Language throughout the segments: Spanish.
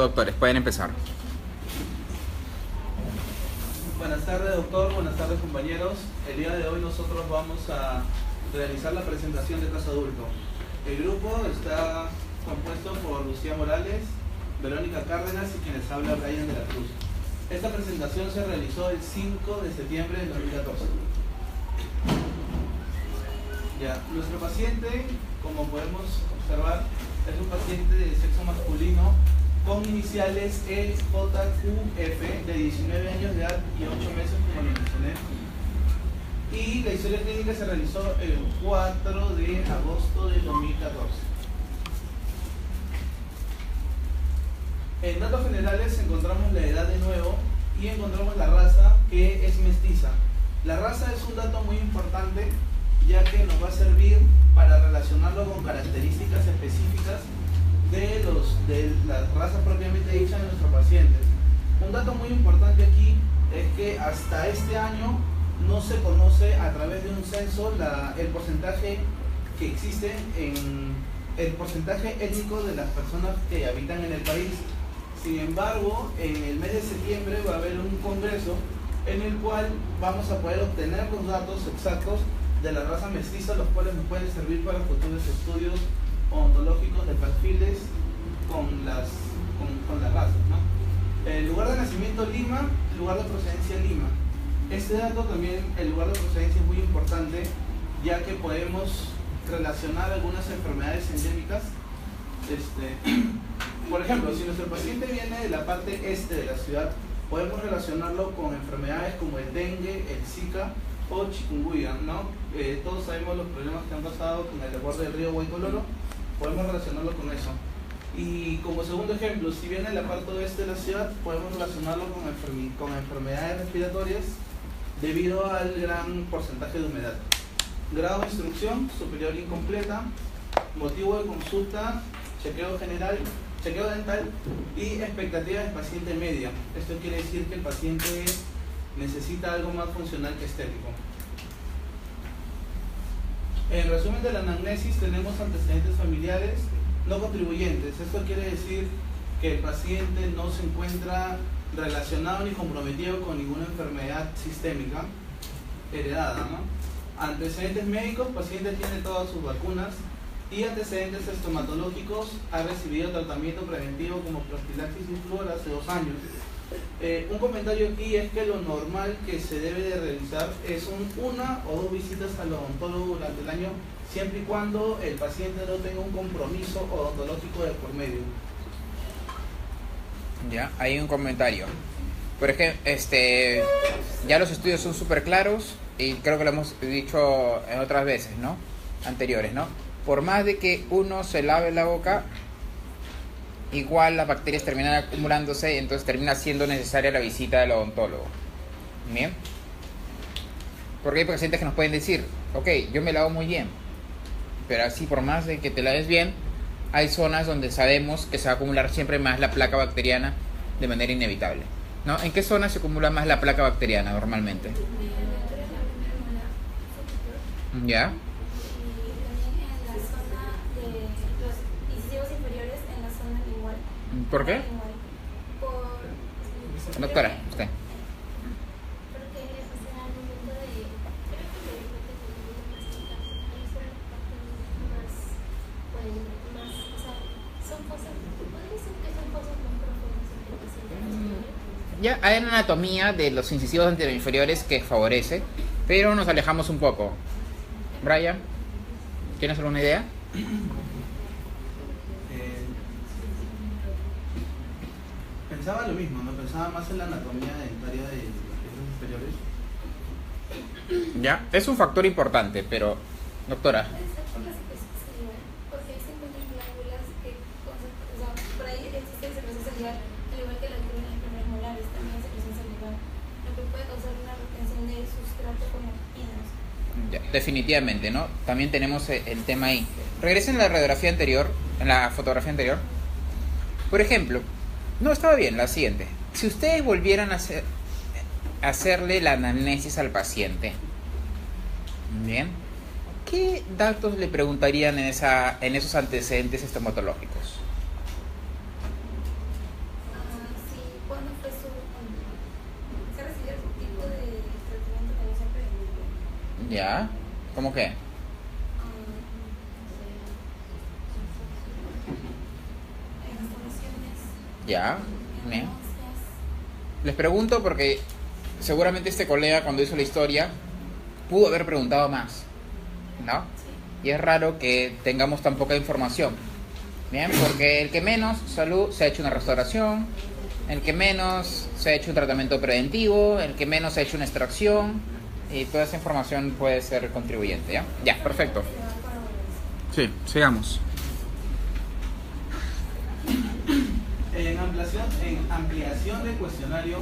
doctores, pueden empezar. Buenas tardes, doctor. Buenas tardes, compañeros. El día de hoy nosotros vamos a realizar la presentación de caso adulto. El grupo está compuesto por Lucía Morales, Verónica Cárdenas y quienes habla Brian de la Cruz. Esta presentación se realizó el 5 de septiembre de 2014. Ya, nuestro paciente, como podemos observar, es un paciente de sexo masculino con iniciales EJQF de 19 años de edad y 8 meses, como lo mencioné. Y la historia clínica se realizó el 4 de agosto de 2014. En datos generales encontramos la edad de nuevo y encontramos la raza, que es mestiza. La raza es un dato muy importante, ya que nos va a servir para relacionarlo con características específicas de la raza propiamente dicha de nuestros pacientes. Un dato muy importante aquí es que hasta este año no se conoce a través de un censo el porcentaje que existe el porcentaje étnico de las personas que habitan en el país. Sin embargo, en el mes de septiembre va a haber un congreso en el cual vamos a poder obtener los datos exactos de la raza mestiza, los cuales nos pueden servir para futuros estudios ontológicos de perfiles con las razas, ¿no? El lugar de nacimiento Lima, lugar de procedencia Lima. Este dato también, el lugar de procedencia es muy importante, ya que podemos relacionar algunas enfermedades endémicas. Por ejemplo, si nuestro paciente viene de la parte este de la ciudad, podemos relacionarlo con enfermedades como el dengue, el zika o chikungunya, ¿no? Todos sabemos los problemas que han pasado con el desborde del río Huaycololo, podemos relacionarlo con eso. Y como segundo ejemplo, si viene de la parte oeste de la ciudad, podemos relacionarlo con enfermedades respiratorias debido al gran porcentaje de humedad. Grado de instrucción, superior incompleta, motivo de consulta, chequeo general, chequeo dental y expectativa del paciente media. Esto quiere decir que el paciente necesita algo más funcional que estético. En resumen de la anamnesis, tenemos antecedentes familiares no contribuyentes. Esto quiere decir que el paciente no se encuentra relacionado ni comprometido con ninguna enfermedad sistémica heredada, ¿no? Antecedentes médicos, paciente tiene todas sus vacunas. Y antecedentes estomatológicos, ha recibido tratamiento preventivo como profilaxis y flúor hace 2 años. Un comentario aquí es que lo normal que se debe de realizar es una o 2 visitas al odontólogo durante el año, siempre y cuando el paciente no tenga un compromiso odontológico de por medio. Ya, hay un comentario. Por ejemplo, ya los estudios son súper claros y creo que lo hemos dicho en otras veces, ¿no? Anteriores, ¿no? Por más de que uno se lave la boca, igual las bacterias terminan acumulándose y entonces termina siendo necesaria la visita del odontólogo. Bien. Porque hay pacientes que nos pueden decir, ok, yo me lavo muy bien, pero así por más de que te laves bien, hay zonas donde sabemos que se va a acumular siempre más la placa bacteriana de manera inevitable, ¿no? ¿En qué zona se acumula más la placa bacteriana normalmente? ¿Ya? ¿Por qué? Doctora, usted. Ya hay una anatomía de los incisivos anteroinferiores que favorece, pero nos alejamos un poco. Brian, ¿tienes alguna idea? Pensaba lo mismo, ¿no? Pensaba más en la anatomía dentaria de los inferiores. Ya, es un factor importante, pero, doctora. Porque se encuentran glándulas que, o sea, por ahí existe secreción salival, al igual que la enfermedades molares, también secreción salival, lo que puede causar una retención del sustrato como piedras. Ya, definitivamente, ¿no? También tenemos el tema ahí. Regresen a la radiografía anterior, en la fotografía anterior. Por ejemplo, no, estaba bien, la siguiente. Si ustedes volvieran a hacerle la anamnesis al paciente, bien, ¿qué datos le preguntarían en esos antecedentes estomatológicos? ¿Ya? ¿Cómo qué? ¿Ya? Bien. Les pregunto porque seguramente este colega cuando hizo la historia pudo haber preguntado más, ¿no? Y es raro que tengamos tan poca información. Bien, porque el que menos salud se ha hecho una restauración, el que menos se ha hecho un tratamiento preventivo, el que menos se ha hecho una extracción, y toda esa información puede ser contribuyente, ¿ya? Ya, perfecto. Sí, sigamos. En ampliación del cuestionario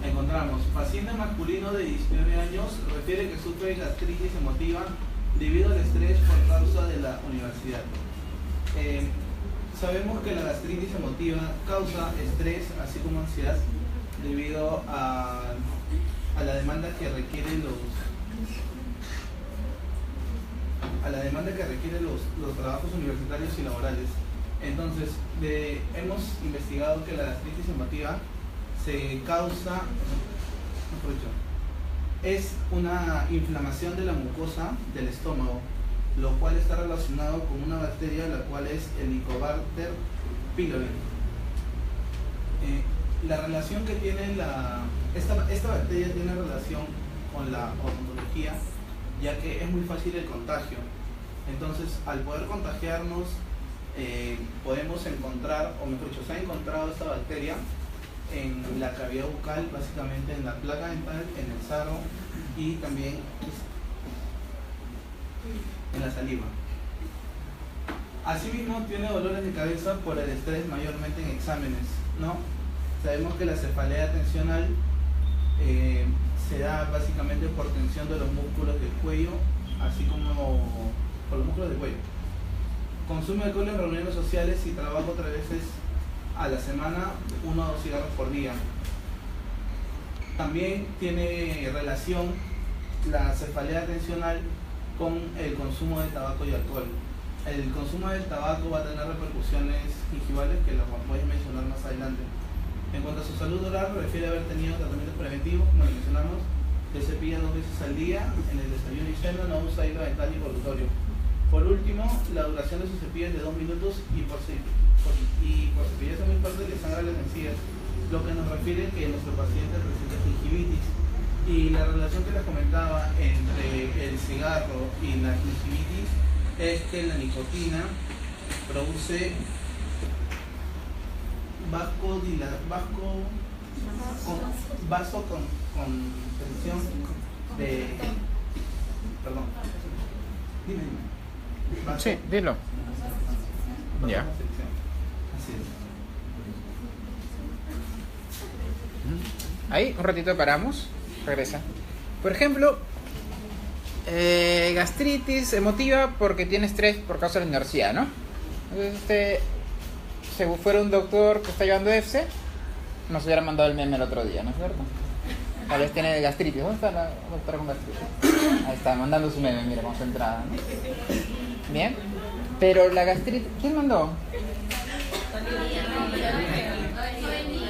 encontramos paciente masculino de 19 años refiere que sufre de gastritis emotiva debido al estrés por causa de la universidad. Sabemos que la gastritis emotiva causa estrés así como ansiedad debido a la demanda que requieren los trabajos universitarios y laborales. Entonces, hemos investigado que la gastritis emotiva se causa, es una inflamación de la mucosa del estómago, lo cual está relacionado con una bacteria, la cual es el Helicobacter pylori. La relación que tiene esta bacteria tiene relación con la odontología, ya que es muy fácil el contagio. Entonces, al poder contagiarnos, podemos encontrar, o mejor dicho, se ha encontrado esta bacteria en la cavidad bucal, básicamente en la placa dental, en el sarro y también en la saliva. Asimismo, tiene dolores de cabeza por el estrés, mayormente en exámenes, ¿no? Sabemos que la cefalea tensional se da básicamente por tensión de los músculos del cuello, así como por los músculos del cuello. Consume alcohol en reuniones sociales y trabaja 3 veces a la semana, 1 o 2 cigarros por día. También tiene relación la cefalea tensional con el consumo de tabaco y alcohol. El consumo del tabaco va a tener repercusiones gingivales que las voy a mencionar más adelante. En cuanto a su salud oral, refiere haber tenido tratamientos preventivos, como mencionamos, se cepilla 2 veces al día, en el desayuno y cena, no usa hilo dental ni colutorio. Por último, la duración de su cepillo es de 2 minutos y por cepillarse muy fuerte le sangra las encías, lo que nos refiere que nuestro paciente presenta gingivitis. Y la relación que les comentaba entre el cigarro y la gingivitis es que la nicotina produce vasoconstricción de... Perdón. Dime. Sí, dilo. Ya. Así es. Ahí, un ratito paramos. Regresa. Por ejemplo, gastritis emotiva porque tiene estrés por causa de la universidad, ¿no? Entonces, si fuera un doctor que está llevando EFSE, nos hubiera mandado el meme el otro día, ¿no es cierto? Tal vez tiene gastritis. ¿Dónde está la doctora con gastritis? Ahí está, mandando su meme, mira, concentrada, ¿no? Bien. Pero la gastritis... ¿Quién mandó?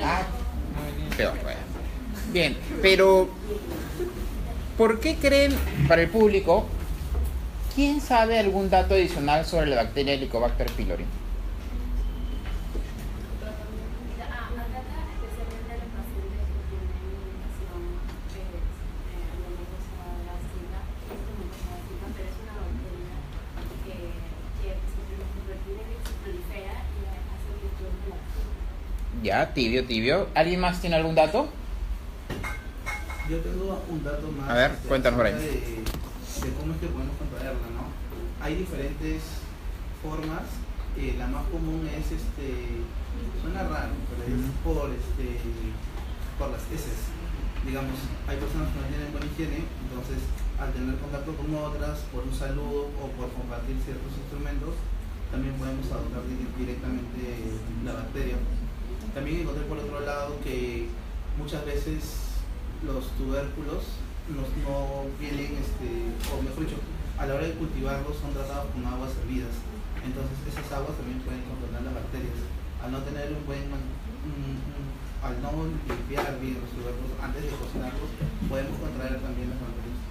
Ah, peor, bueno. Bien, pero ¿por qué creen, para el público, quién sabe algún dato adicional sobre la bacteria Helicobacter pylori? Ya, tibio. ¿Alguien más tiene algún dato? Yo tengo un dato más. A ver, cuéntanos por ahí. De cómo es que podemos contraerla, ¿no? Hay diferentes formas. La más común es, suena raro, pero es por las heces. Digamos, hay personas que no tienen buena higiene, entonces al tener contacto con otras, por un saludo o por compartir ciertos instrumentos, también podemos adoptar directamente la bacteria. También encontré por otro lado que muchas veces los tubérculos no vienen, o mejor dicho, a la hora de cultivarlos son tratados con aguas hervidas. Entonces esas aguas también pueden contener las bacterias. Al no tener al no limpiar bien los tubérculos antes de cocinarlos, podemos contraer también las bacterias.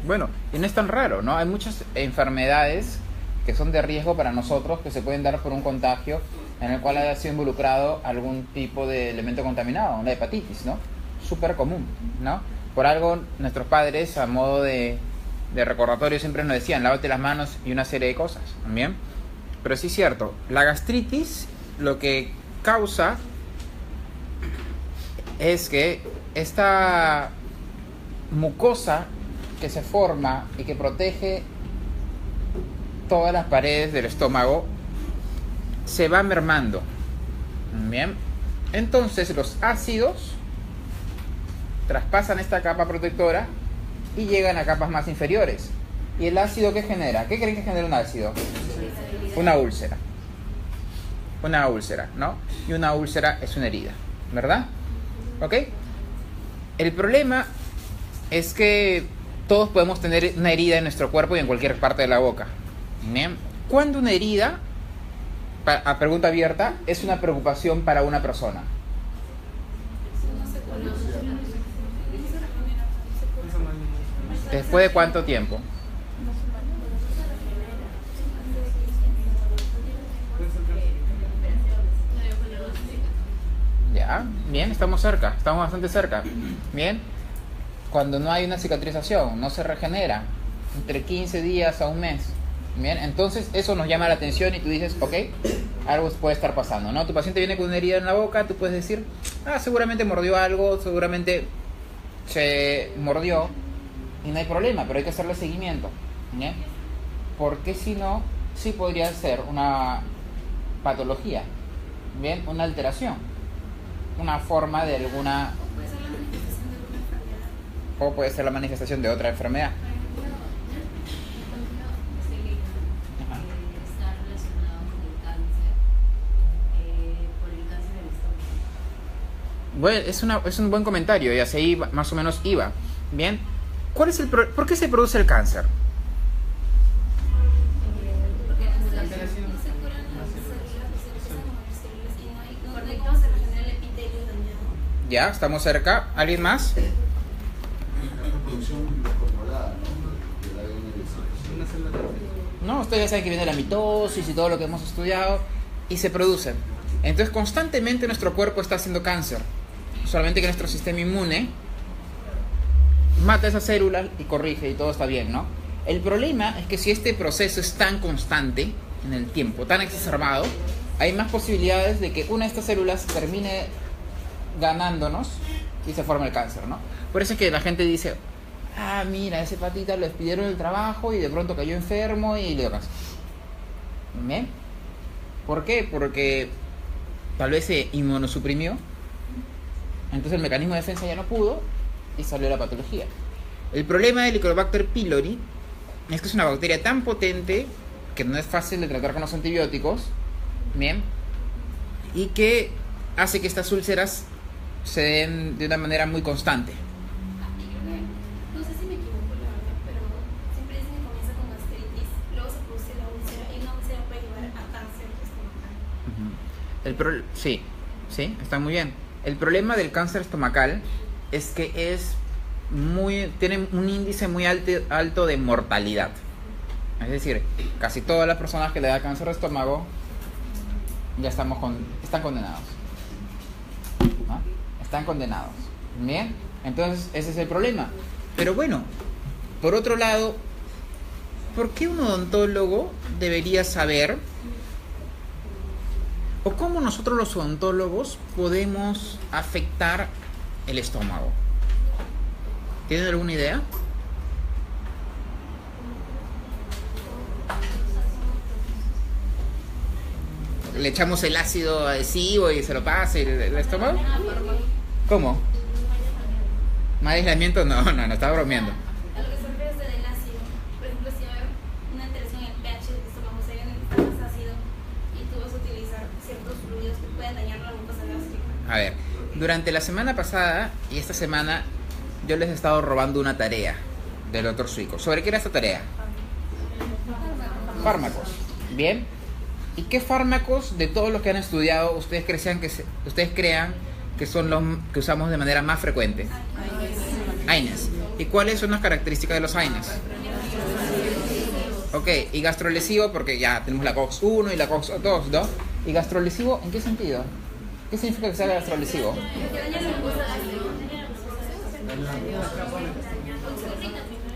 Bueno, y no es tan raro, ¿no? Hay muchas enfermedades que son de riesgo para nosotros, que se pueden dar por un contagio en el cual haya sido involucrado algún tipo de elemento contaminado, una hepatitis, ¿no? Súper común, ¿no? Por algo nuestros padres, a modo de recordatorio, siempre nos decían, lávate las manos y una serie de cosas, ¿bien? Pero sí es cierto, la gastritis lo que causa es que esta mucosa que se forma y que protege todas las paredes del estómago se va mermando. Bien, entonces los ácidos traspasan esta capa protectora y llegan a capas más inferiores. ¿Y el ácido qué genera? ¿Qué creen que genera un ácido? Una úlcera. Una úlcera, ¿no? Y una úlcera es una herida, ¿verdad? ¿Ok? El problema es que todos podemos tener una herida en nuestro cuerpo y en cualquier parte de la boca. ¿Bien? ¿Cuándo una herida, a pregunta abierta, es una preocupación para una persona? ¿Después de cuánto tiempo? Ya, bien, estamos cerca, estamos bastante cerca. Bien, cuando no hay una cicatrización, no se regenera, entre 15 días a un mes. Bien, entonces eso nos llama la atención y tú dices, ok, algo puede estar pasando, ¿no? Tu paciente viene con una herida en la boca, tú puedes decir, seguramente mordió algo, seguramente se mordió y no hay problema, pero hay que hacerle seguimiento, ¿bien? Porque si no, sí podría ser una patología, ¿bien? Una alteración, una forma de alguna... O puede ser la manifestación de otra enfermedad. Bueno, es un buen comentario y así más o menos iba. Bien, ¿por qué se produce el cáncer? Ya, estamos cerca. ¿Alguien más? No, ustedes ya saben que viene la mitosis y todo lo que hemos estudiado y se producen. Entonces constantemente nuestro cuerpo está haciendo cáncer. Solamente que nuestro sistema inmune mata esas células y corrige y todo está bien, ¿no? El problema es que si este proceso es tan constante en el tiempo, tan exacerbado, hay más posibilidades de que una de estas células termine ganándonos y se forme el cáncer, ¿no? Por eso es que la gente dice, mira, ese patita lo despidieron del trabajo y de pronto cayó enfermo y le dio cáncer. ¿Bien? ¿Por qué? Porque tal vez se inmunosuprimió. Entonces el mecanismo de defensa ya no pudo y salió la patología. El problema del Helicobacter pylori es que es una bacteria tan potente que no es fácil de tratar con los antibióticos, ¿bien? Y que hace que estas úlceras se den de una manera muy constante. No sé si me equivoco, la verdad, pero siempre dicen que comienza con gastritis, luego se produce la úlcera y una úlcera puede llevar a cáncer estomacal. Sí, está muy bien. El problema del cáncer estomacal es que tiene un índice muy alto de mortalidad. Es decir, casi todas las personas que le da cáncer de estómago ya están condenados. ¿No? Están condenados. Bien, entonces ese es el problema. Pero bueno, por otro lado, ¿por qué un odontólogo debería saber? ¿O cómo nosotros los odontólogos podemos afectar el estómago? ¿Tienen alguna idea? ¿Le echamos el ácido adhesivo y se lo pasa el estómago? ¿Cómo? ¿Más aislamiento? No, estaba bromeando. A lo que se refiere del ácido, por ejemplo, si hay una alteración en el pH del estómago, se necesita más ácido y tú vas a utilizar ciertos fluidos que pueden dañar la mucosa gástrica. A ver, durante la semana pasada y esta semana yo les he estado robando una tarea del doctor Suico. ¿Sobre qué era esta tarea? Fármacos. Bien. ¿Y qué fármacos de todos los que han estudiado ustedes crean que son los que usamos de manera más frecuente? AINES. ¿Y cuáles son las características de los AINES? Ok, y gastrolesivo, porque ya tenemos la COX-1 y la COX-2, ¿no? ¿Y gastrolesivo en qué sentido? ¿Qué significa que sea gastrolesivo?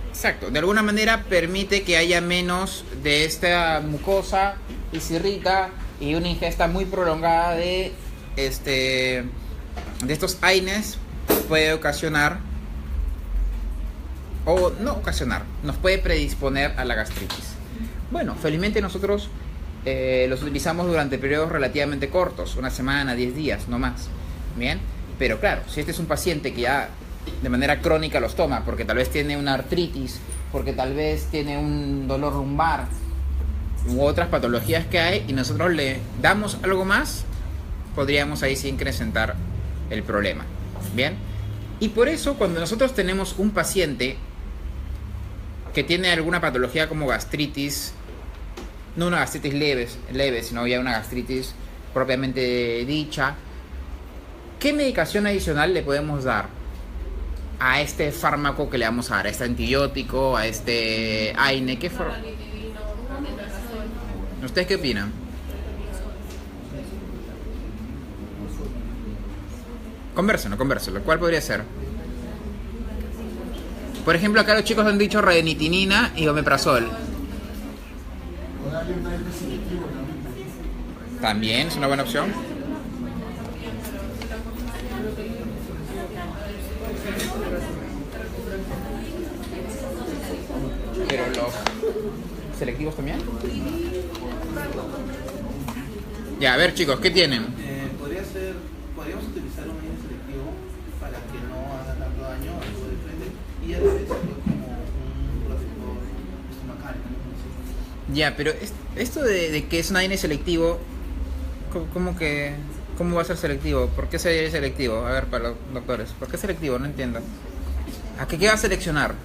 Exacto, de alguna manera permite que haya menos de esta mucosa y se irrita, y una ingesta muy prolongada de estos AINES puede ocasionar, o no ocasionar, nos puede predisponer a la gastritis. Bueno, felizmente nosotros los utilizamos durante periodos relativamente cortos, una semana, 10 días, no más. Bien, pero claro, si este es un paciente que ya de manera crónica los toma, porque tal vez tiene una artritis, porque tal vez tiene un dolor lumbar u otras patologías que hay, y nosotros le damos algo más, podríamos ahí sí incrementar el problema. Bien, y por eso cuando nosotros tenemos un paciente que tiene alguna patología como gastritis, no una gastritis leve, sino ya una gastritis propiamente dicha, ¿qué medicación adicional le podemos dar a este fármaco que le vamos a dar, a este antibiótico, a este AINE? ¿Ustedes qué opinan? Convérselo. ¿Cuál podría ser? Por ejemplo, acá los chicos han dicho radenitinina y omeprazol. También es una buena opción. Pero los selectivos también. Ya, a ver chicos, ¿qué tienen? Podríamos utilizar un AINE selectivo para que no haga tanto daño al tubo de frente y a la vez como un protector estomacal, ¿no? Ya, pero esto de que es un AINE selectivo, ¿cómo va a ser selectivo? ¿Por qué sería selectivo? A ver, para los doctores, ¿por qué selectivo? No entiendo. ¿A qué va a seleccionar?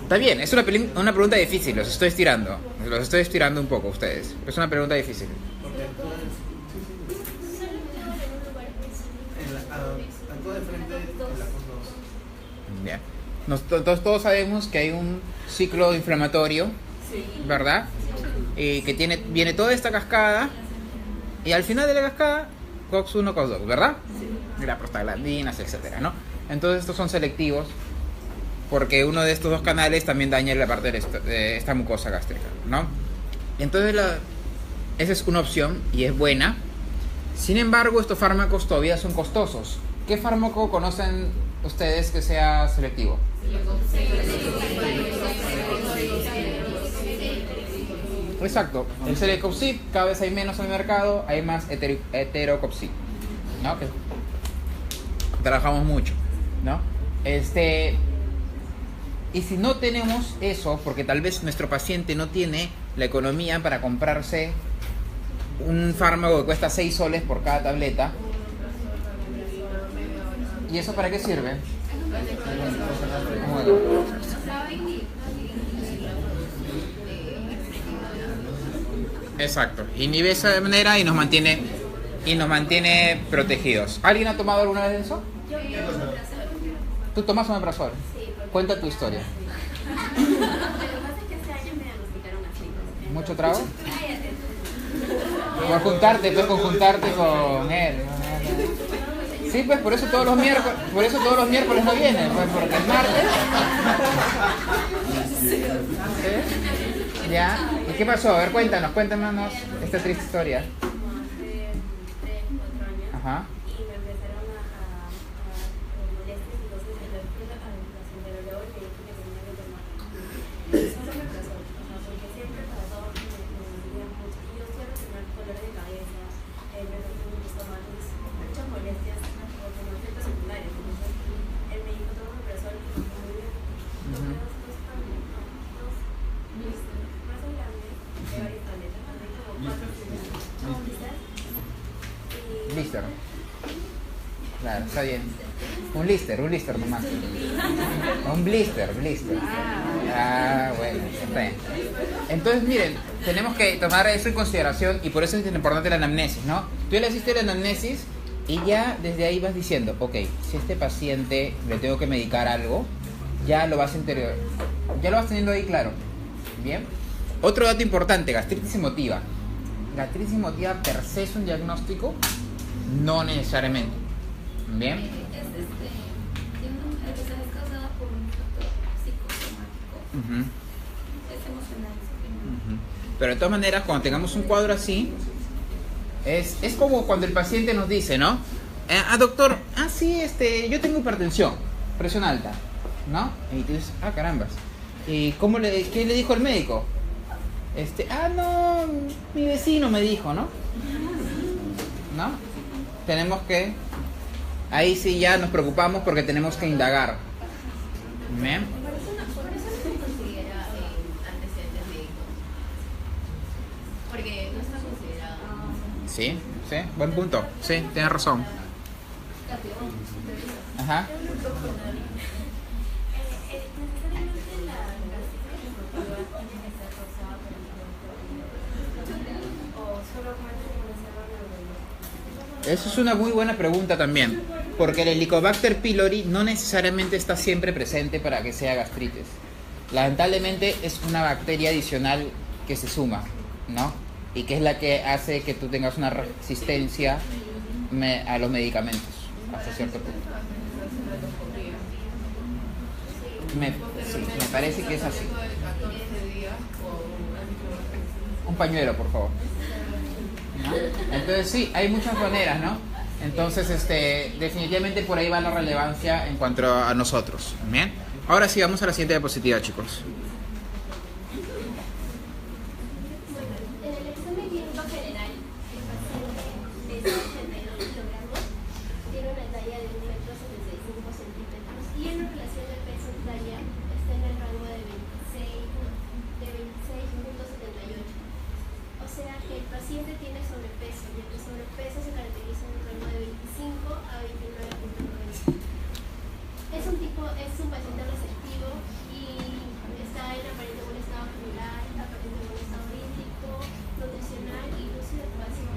Está bien, es una pregunta difícil, los estoy estirando un poco a ustedes. Es una pregunta difícil. Actúa de frente en la COX-2. Ya. Todos sabemos que hay un ciclo inflamatorio, ¿verdad? Que viene toda esta cascada, y al final de la cascada, COX-1, COX-2, ¿verdad? Sí. La prostaglandinas, etcétera, ¿no? Entonces estos son selectivos, porque uno de estos dos canales también daña la parte de esta mucosa gástrica, ¿no? Entonces esa es una opción y es buena. Sin embargo, estos fármacos todavía son costosos. ¿Qué fármaco conocen ustedes que sea selectivo? Exacto, el Celecoxib, cada vez hay menos en el mercado, hay más Heterocoxib, ¿no? Que trabajamos mucho, ¿no? Y si no tenemos eso, porque tal vez nuestro paciente no tiene la economía para comprarse un fármaco que cuesta 6 soles por cada tableta, ¿y eso para qué sirve? Exacto, inhibe esa manera y nos mantiene protegidos. ¿Alguien ha tomado alguna vez eso? ¿Tú tomas omeprazol? Cuenta tu historia. Lo que pasa es que ese año me diagnosticaron así. ¿Mucho trago? Por juntarte con él. Sí, pues por eso todos los miércoles no vienen, pues porque el martes. ¿Sí? ¿Ya? ¿Y qué pasó? A ver, cuéntanos esta triste historia. Como hace 3, 4 años. Ajá. Y me empezaron a molestias, entonces el doctor a la centralóloga le dijo que tenía que tomar. Solo me pasó, porque siempre pasó, me dolía mucho. Y yo suelo tener dolor de cabeza, me dolía en mi estómago, muchas molestias, como efectos secundarios. Entonces el médico tomó un omeprazol y me muy bien. Más grande, de varias tabletas, también como 4 Blister. Claro, está bien. Un blister nomás. Un blister. Ah, bueno, está bien. Entonces, miren, tenemos que tomar eso en consideración y por eso es importante la anamnesis, ¿no? Tú ya le hiciste la anamnesis Y ya desde ahí vas diciendo, ok, si a este paciente le tengo que medicar algo, ya lo vas ya lo vas teniendo ahí claro. Bien. Otro dato importante, gastritis emotiva. Gastritis emotiva per se es un diagnóstico, no necesariamente. Bien. Es causada por un factor psicosomático. Es emocional. Pero de todas maneras, cuando tengamos un cuadro así, es como cuando el paciente nos dice, ¿no? Doctor, sí, yo tengo hipertensión, presión alta, ¿no? Y tú dices, carambas. ¿Y qué le dijo el médico? No, mi vecino me dijo, ¿no? ¿No? Tenemos que... Ahí sí ya nos preocupamos porque tenemos que indagar. ¿Bien? Por eso no se considera antecedentes médicos. Porque no está considerado. Sí, buen punto. Sí, tienes razón. Ajá. Necesariamente la gastritis emotiva tiene que ser causada por el o solamente por el error neurológico. Esa es una muy buena pregunta también, porque el Helicobacter pylori no necesariamente está siempre presente para que sea gastritis. Lamentablemente es una bacteria adicional que se suma, ¿no? Y que es la que hace que tú tengas una resistencia a los medicamentos hasta cierto punto. Me parece que es así. Un pañuelo, por favor. ¿No? Entonces sí, hay muchas maneras, ¿no? Entonces, definitivamente por ahí va la relevancia en cuanto a nosotros. Bien. Ahora sí, vamos a la siguiente diapositiva, chicos. En el examen clínico general, el paciente pesa 82 kilogramos, tiene una talla de 1,75 centímetros y en relación de peso-talla está en el rango de 26.78. O sea que el paciente tiene sobrepeso y el sobrepeso se caracteriza en un rango de 25 a 29.9. Es un paciente receptivo y está en aparente buen estado general, aparente buen estado hídrico, nutricional y lúcido de actuación.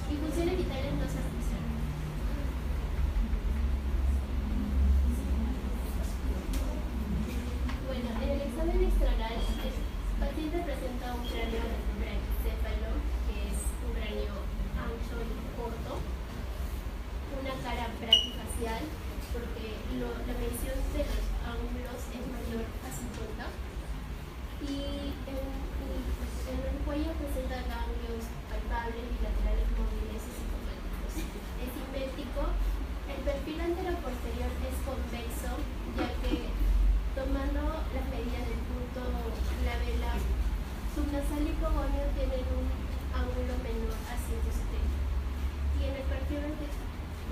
Y funciones vitales no se representan. Bueno, en el examen extraoral, el paciente presenta un cráneo braquicéfalo, que es un cráneo ancho y corto, una cara braquifacial, porque la medición de los ángulos es mayor a 50, y en el cuello presenta ganglios palpables, bilaterales, móviles y psicomáticos. Es simétrico. El perfil anteroposterior es convexo, ya que tomando las medidas del punto labela subnasal y cogonio tienen un ángulo menor a 170. Y en el perfil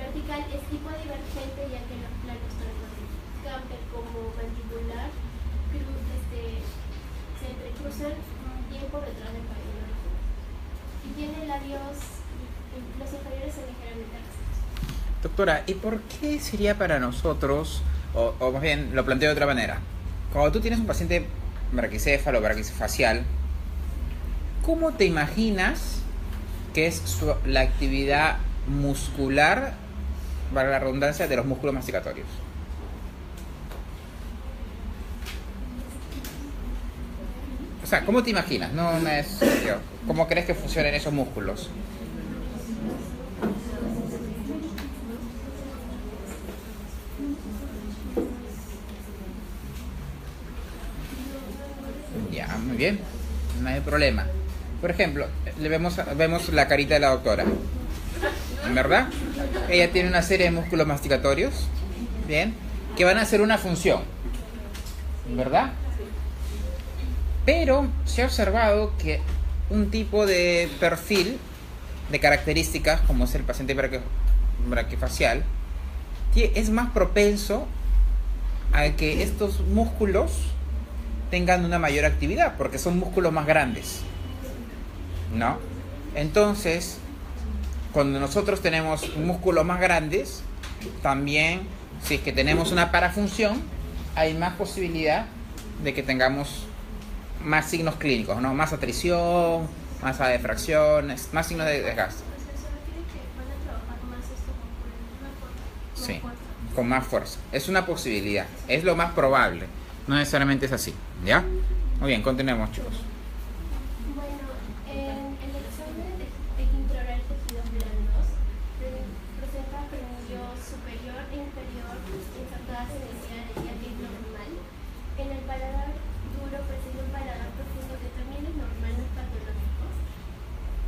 vertical es tipo divergente, ya que los planos tanto de Campbell como mandibular se entrecruzan bien por detrás del pabellón. Y tiene labios, los inferiores son ligeramente rectos. Doctora, ¿y por qué sería para nosotros, o más bien lo planteo de otra manera, cuando tú tienes un paciente braquicéfalo, braquifacial, ¿cómo te imaginas que es la actividad muscular, para la redundancia, de los músculos masticatorios? O sea, ¿cómo te imaginas? ¿Cómo crees que funcionan esos músculos? Ya, muy bien, no hay problema. Por ejemplo, vemos la carita de la doctora, ¿verdad? Ella tiene una serie de músculos masticatorios, bien, que van a hacer una función, ¿verdad? Pero se ha observado que un tipo de perfil, de características, como es el paciente braquifacial, es más propenso a que estos músculos tengan una mayor actividad, porque son músculos más grandes, ¿no? Entonces, cuando nosotros tenemos músculos más grandes, también, si es que tenemos una parafunción, hay más posibilidad de que tengamos más signos clínicos, ¿no? Más atrición, más defracciones, más signos de desgaste. O sea, se refiere que van a trabajar Sí, fuerza. con más fuerza. Es una posibilidad, es lo más probable. No necesariamente es así, ¿ya? Muy bien, continuemos, chicos. Bueno, en el examen de intraoral tejidos blandos presenta frenillo superior e inferior insertadas en el día a día, que es normal. En el paladar duro presenta un paladar profundo, que también es normal, no es patológico.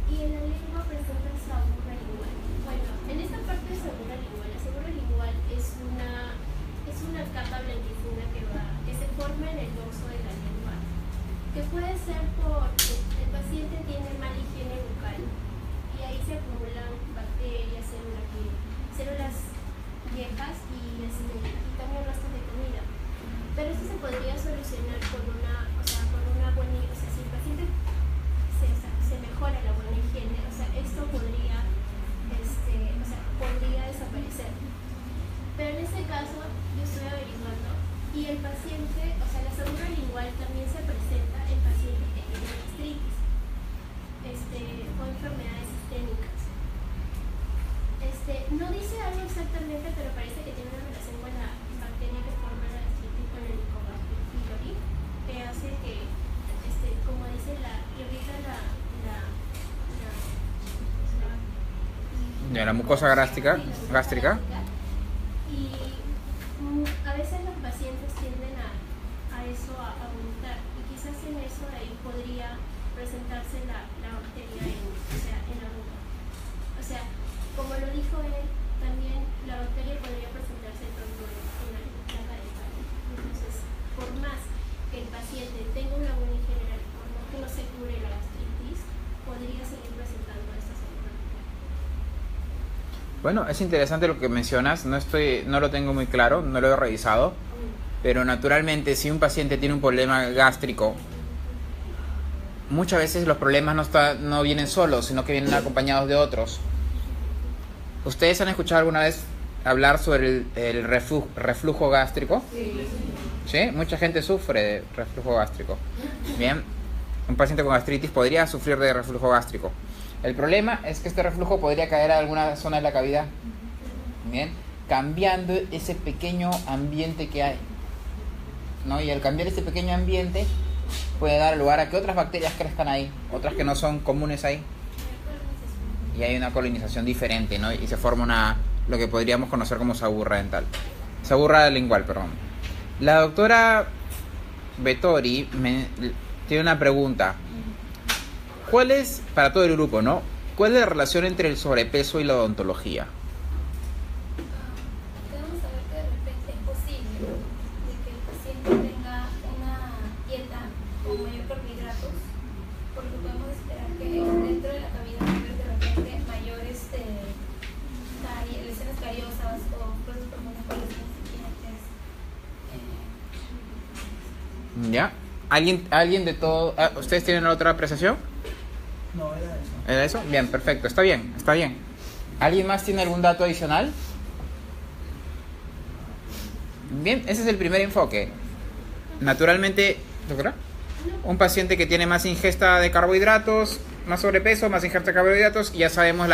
Y en la lengua presenta sabura lingual. Bueno, en esta parte de sabura lingual, la sabura lingual es una capa blanquecina que se forma en el dorso de la lengua, que puede ser porque el paciente tiene mala higiene bucal y ahí se acumulan bacterias, células viejas y también restos de comida. Pero eso se podría solucionar con una buena, o sea, si el paciente se mejora la buena higiene, o sea, esto podría desaparecer. Pero en este caso, yo estoy averiguando y el paciente, o sea, la sabura lingual también se presenta en pacientes que tienen gastritis o enfermedades sistémicas. No dice algo exactamente, pero parece que tiene una relación con la bacteria que forma la gastritis con el Helicobacter pylori, que hace que, como dice, irrita La mucosa gástrica. Y a veces los pacientes tienden a eso, a vomitar, y quizás en eso de ahí podría presentarse la bacteria en la boca. O sea, como lo dijo él, también la bacteria podría presentarse tanto en la placa dental. Entonces, por más que el paciente tenga una buena higiene, por más que no se cure la gastritis, podría seguir presentando estas enfermedades. Bueno, es interesante lo que mencionas, no lo tengo muy claro, no lo he revisado, pero naturalmente si un paciente tiene un problema gástrico, muchas veces los problemas no vienen solos, sino que vienen acompañados de otros. ¿Ustedes han escuchado alguna vez hablar sobre el reflujo gástrico? Sí. Mucha gente sufre de reflujo gástrico. Bien, un paciente con gastritis podría sufrir de reflujo gástrico. El problema es que este reflujo podría caer a alguna zona de la cavidad, bien, cambiando ese pequeño ambiente que hay, ¿no? Y al cambiar ese pequeño ambiente puede dar lugar a que otras bacterias crezcan ahí, otras que no son comunes ahí, y hay una colonización diferente, ¿no? Y se forma lo que podríamos conocer como saburra dental, saburra lingual, perdón. La doctora Vettori tiene una pregunta. ¿Cuál es, para todo el grupo, ¿no? ¿Cuál es la relación entre el sobrepeso y la odontología? Podemos saber que de repente es posible de que el paciente tenga una dieta con mayor carbohidratos, porque podemos esperar que dentro de la cavidad va a haber de repente mayores lesiones cariosas o cosas profundas con lesiones incipientes. ¿Ya? ¿Alguien de todo? ¿Ustedes tienen otra apreciación? No, era eso. ¿Era eso? Bien, perfecto, está bien. ¿Alguien más tiene algún dato adicional? Bien, ese es el primer enfoque. Naturalmente, ¿doctora? Un paciente que tiene más ingesta de carbohidratos, más sobrepeso, más ingesta de carbohidratos, y ya sabemos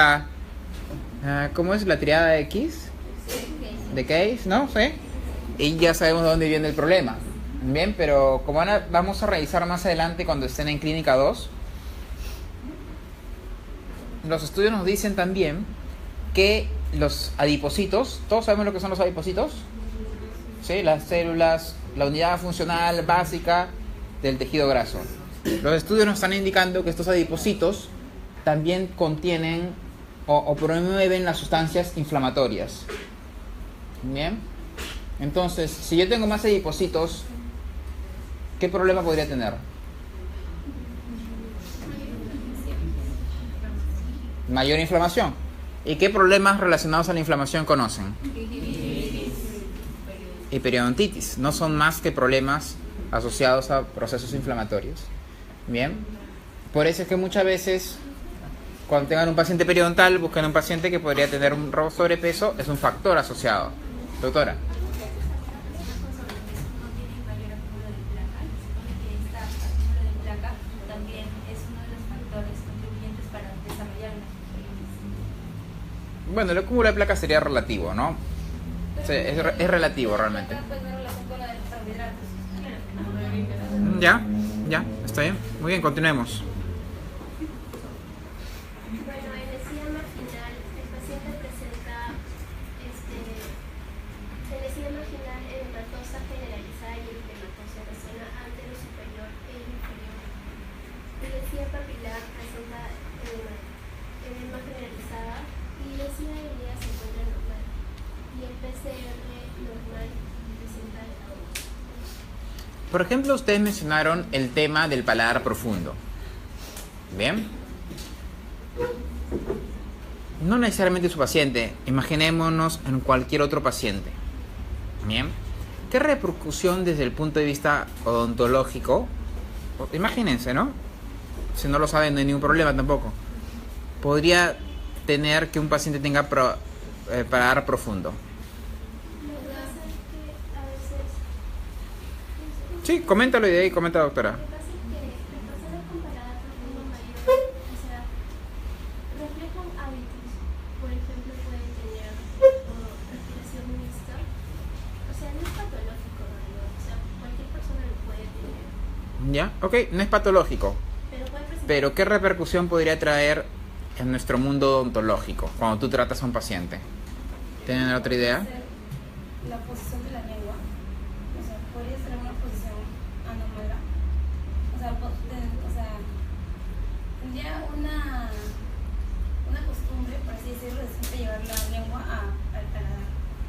¿cómo es? La triada de X, de Case, ¿no? ¿Sí? Y ya sabemos de dónde viene el problema. Bien, pero como vamos a revisar más adelante cuando estén en clínica 2, los estudios nos dicen también que los adipocitos, todos sabemos lo que son los adipocitos, ¿sí? Las células, la unidad funcional básica del tejido graso. Los estudios nos están indicando que estos adipocitos también contienen o promueven las sustancias inflamatorias. Bien, entonces, si yo tengo más adipocitos, ¿qué problema podría tener? Mayor inflamación. ¿Y qué problemas relacionados a la inflamación conocen? Y periodontitis. No son más que problemas asociados a procesos inflamatorios. Bien. Por eso es que muchas veces, cuando tengan un paciente periodontal, busquen un paciente que podría tener un sobrepeso. Es un factor asociado. Doctora. Bueno, el acúmulo de placas sería relativo, ¿no? Es relativo realmente. Pues no relación con la de los carbohidratos. Ya, está bien. Muy bien, continuemos. Bueno, en el SIDA marginal, el paciente presenta edematiosa marginal, edematosa generalizada y eritematosa de zona antero superior e inferior. El SIDA papilar presenta edema generalizada y el SIDA de Ehlea se encuentra normal. Y el PCR normal presenta edema. Por ejemplo, ustedes mencionaron el tema del paladar profundo. Bien. No necesariamente su paciente, imaginémonos en cualquier otro paciente. Bien. ¿Qué repercusión desde el punto de vista odontológico? Imagínense, ¿no? Si no lo saben, no hay ningún problema tampoco. Podría tener que un paciente tenga paladar profundo. Lo que pasa es que a veces Sí, coméntalo y de ahí comenta, doctora. lo que pasa es que las personas con paladar profundo mayor, o sea, reflejan hábitos. Por ejemplo, pueden tener respiración mixta. O sea, no es patológico, en realidad. O sea, cualquier persona lo puede tener. ¿Ya? Ok, no es patológico. Pero puede presentar. Pero ¿qué repercusión podría traer en nuestro mundo odontológico cuando tú tratas a un paciente? ¿Tienen otra idea? La posición de la lengua. O sea, podría ser una posición anómala. O sea, tendría una costumbre, por así decirlo, de siempre llevar la lengua al paladar.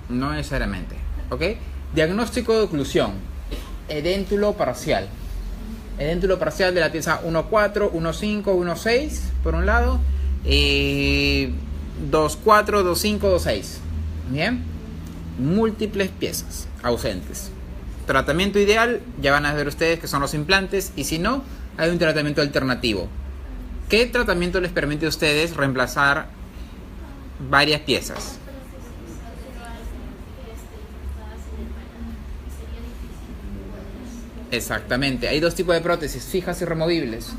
No necesariamente. ¿Ok? Diagnóstico de oclusión. Edéntulo parcial. Edéntulo parcial de la pieza 1.4, 1.5, 1.6 por un lado. Y 2.4, 2.5, 2.6. Bien. Múltiples piezas ausentes. Tratamiento ideal, ya van a ver ustedes que son los implantes. Y si no, hay un tratamiento alternativo. ¿Qué tratamiento les permite a ustedes reemplazar varias piezas? Exactamente, hay dos tipos de prótesis, fijas y removibles.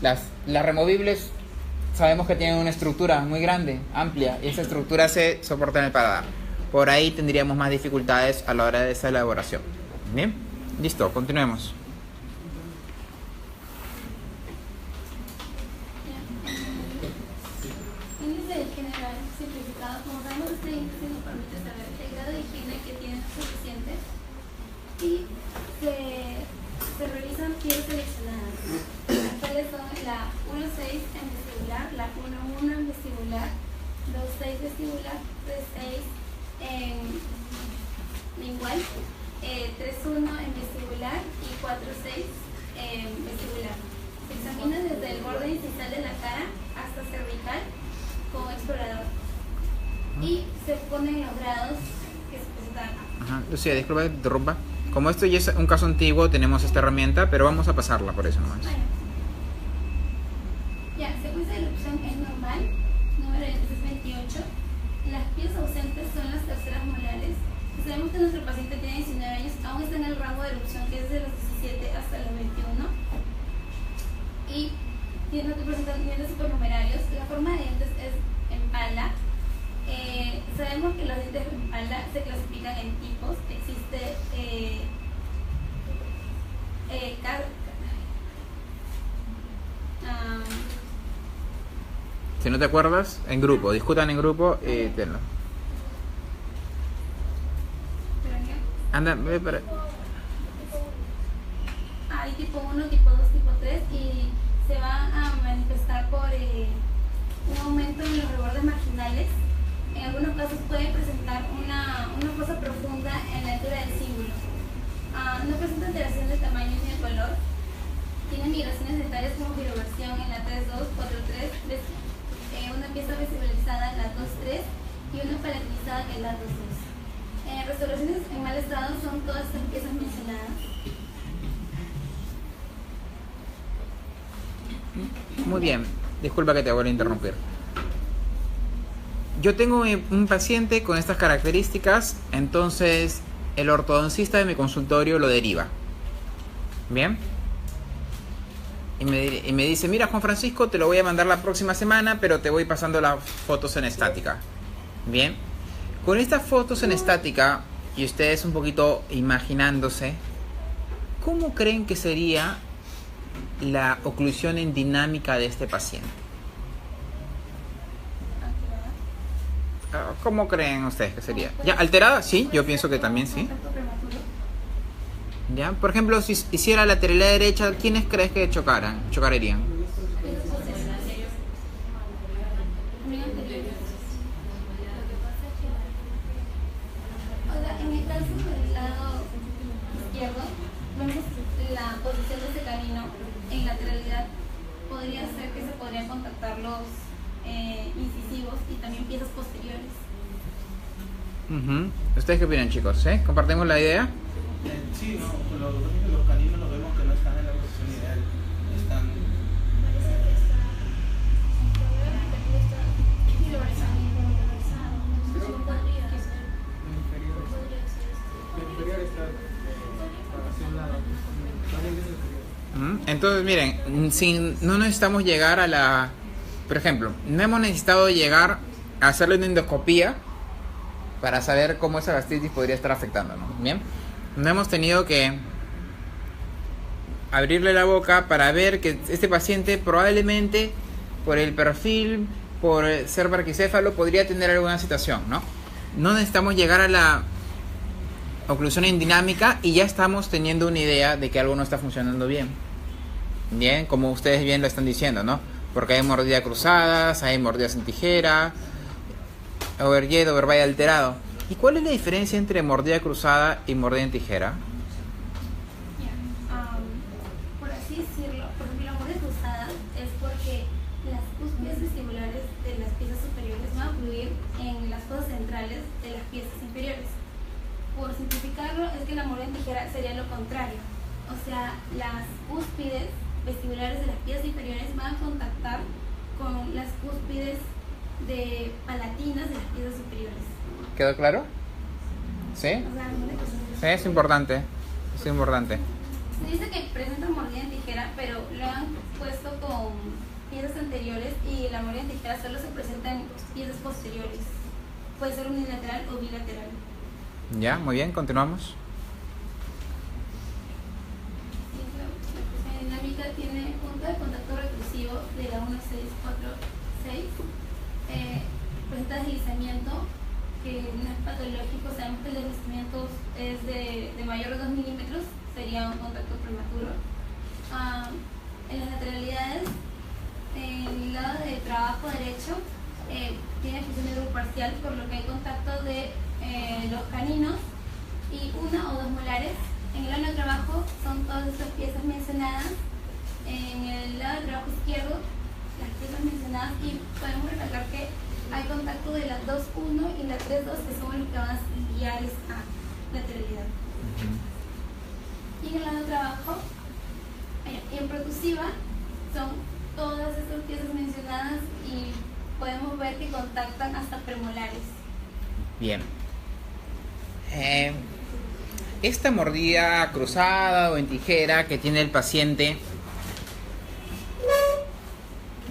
Las removibles sabemos que tienen una estructura muy grande, amplia, y esa estructura se soporta en el paladar. Por ahí tendríamos más dificultades a la hora de esa elaboración. Bien, listo, continuemos. Índice general simplificado, como sabemos, este índice nos permite saber el grado de higiene que tienen los pacientes y se revisan piezas seleccionadas, las cuales son la 1.6 en vestibular, la 1.1 en vestibular, 2.6 vestibular, 3.6 en lingual, 3.1 en vestibular y 4.6 en vestibular. Se examina desde el borde incisal de la cara hasta cervical con explorador y se ponen los grados que se presentan. Ajá. Lucía, disculpa que te interrumpa. Como esto ya es un caso antiguo, tenemos esta herramienta, pero vamos a pasarla por eso nomás. Bueno. Ya, secuencia de erupción es normal, número de índice es 28. Las piezas ausentes son las terceras molares. Sabemos que nuestro paciente tiene 19 años, aún está en el rango de erupción que es de los 17 hasta los 21. Y tiene que presentar dientes supernumerarios. La forma de dientes es en pala. Sabemos que los dientes en pala se clasifican en tipos. Existe Si no te acuerdas, en grupo, discutan en grupo y tenlo. Anda, ve para... Hay tipo 1, tipo 2, tipo 3 y se va a manifestar por un aumento en los rebordes marginales. En algunos casos puede presentar una fosa profunda en la altura del cíngulo. No presenta alteración de tamaño ni de color. Tiene migraciones dentales como giroversión en la 3.2, 4.3, una pieza vestibularizada en la 2.3 y una palatinizada en la 2.2. Restauraciones en mal estado son todas estas piezas mencionadas. Muy bien, disculpa que te vuelva a interrumpir. Yo tengo un paciente con estas características, entonces el ortodoncista de mi consultorio lo deriva. Bien. Y me dice, mira Juan Francisco, te lo voy a mandar la próxima semana, pero te voy pasando las fotos en estática. Bien. Con estas fotos en estática y ustedes un poquito imaginándose, ¿cómo creen que sería la oclusión en dinámica de este paciente? ¿Cómo creen ustedes que sería? ¿Ya alterada? Sí, yo pienso que también sí. ¿Ya? Por ejemplo, si hiciera lateralidad derecha, ¿quiénes crees que chocarían? O sea, en el caso del lado izquierdo, vemos la posición de ese canino en lateralidad. Podría ser que se podrían contactar los incisivos y también piezas posteriores. ¿Ustedes qué opinan, chicos? ¿Compartimos la idea? Sí, no, los caninos los vemos que no están en la posición ideal. Están. Entonces, miren, no necesitamos llegar a la... Por ejemplo, no hemos necesitado llegar a hacerle una endoscopía para saber cómo esa gastritis podría estar afectándonos. Bien, no hemos tenido que abrirle la boca para ver que este paciente probablemente por el perfil, por ser barquicéfalo, podría tener alguna situación, ¿no? No necesitamos llegar a la oclusión dinámica y ya estamos teniendo una idea de que algo no está funcionando bien. Bien, como ustedes bien lo están diciendo, ¿no? Porque hay mordidas cruzadas, hay mordidas en tijera, overjet, overbite alterado. ¿Y cuál es la diferencia entre mordida cruzada y mordida en tijera? Por así decirlo, por ejemplo, la mordida cruzada es porque las cúspides vestibulares de las piezas superiores van a fluir en las fosas centrales de las piezas inferiores. Por simplificarlo, es que la mordida en tijera sería lo contrario. O sea, las cúspides vestibulares de las piezas inferiores van a contactar con las cúspides de palatinas de las piezas superiores. ¿Quedó claro? ¿Sí? O sea, Sí, es importante. Es importante. se dice que presenta mordida en tijera, pero lo han puesto con piezas anteriores y la mordida en tijera solo se presenta en piezas posteriores. Puede ser unilateral o bilateral. Ya, muy bien, continuamos. La dinámica tiene punto de contacto reclusivo de la 1646. Presenta deslizamiento, que no es patológico. Sabemos que el deslizamiento es de mayor de 2 milímetros, sería un contacto prematuro. En las lateralidades, en el lado de trabajo derecho, tiene fusión hidroparcial, por lo que hay contacto de los caninos y una o dos molares. En el lado de trabajo son todas estas piezas mencionadas. En el lado de trabajo izquierdo, las piezas mencionadas, y podemos recalcar que hay contacto de la 2.1 y la 3.2, que son los que van a guiar esta lateralidad. Y en el lado de trabajo, en protusiva, son todas estas piezas mencionadas y podemos ver que contactan hasta premolares. Bien. Esta mordida cruzada o en tijera que tiene el paciente,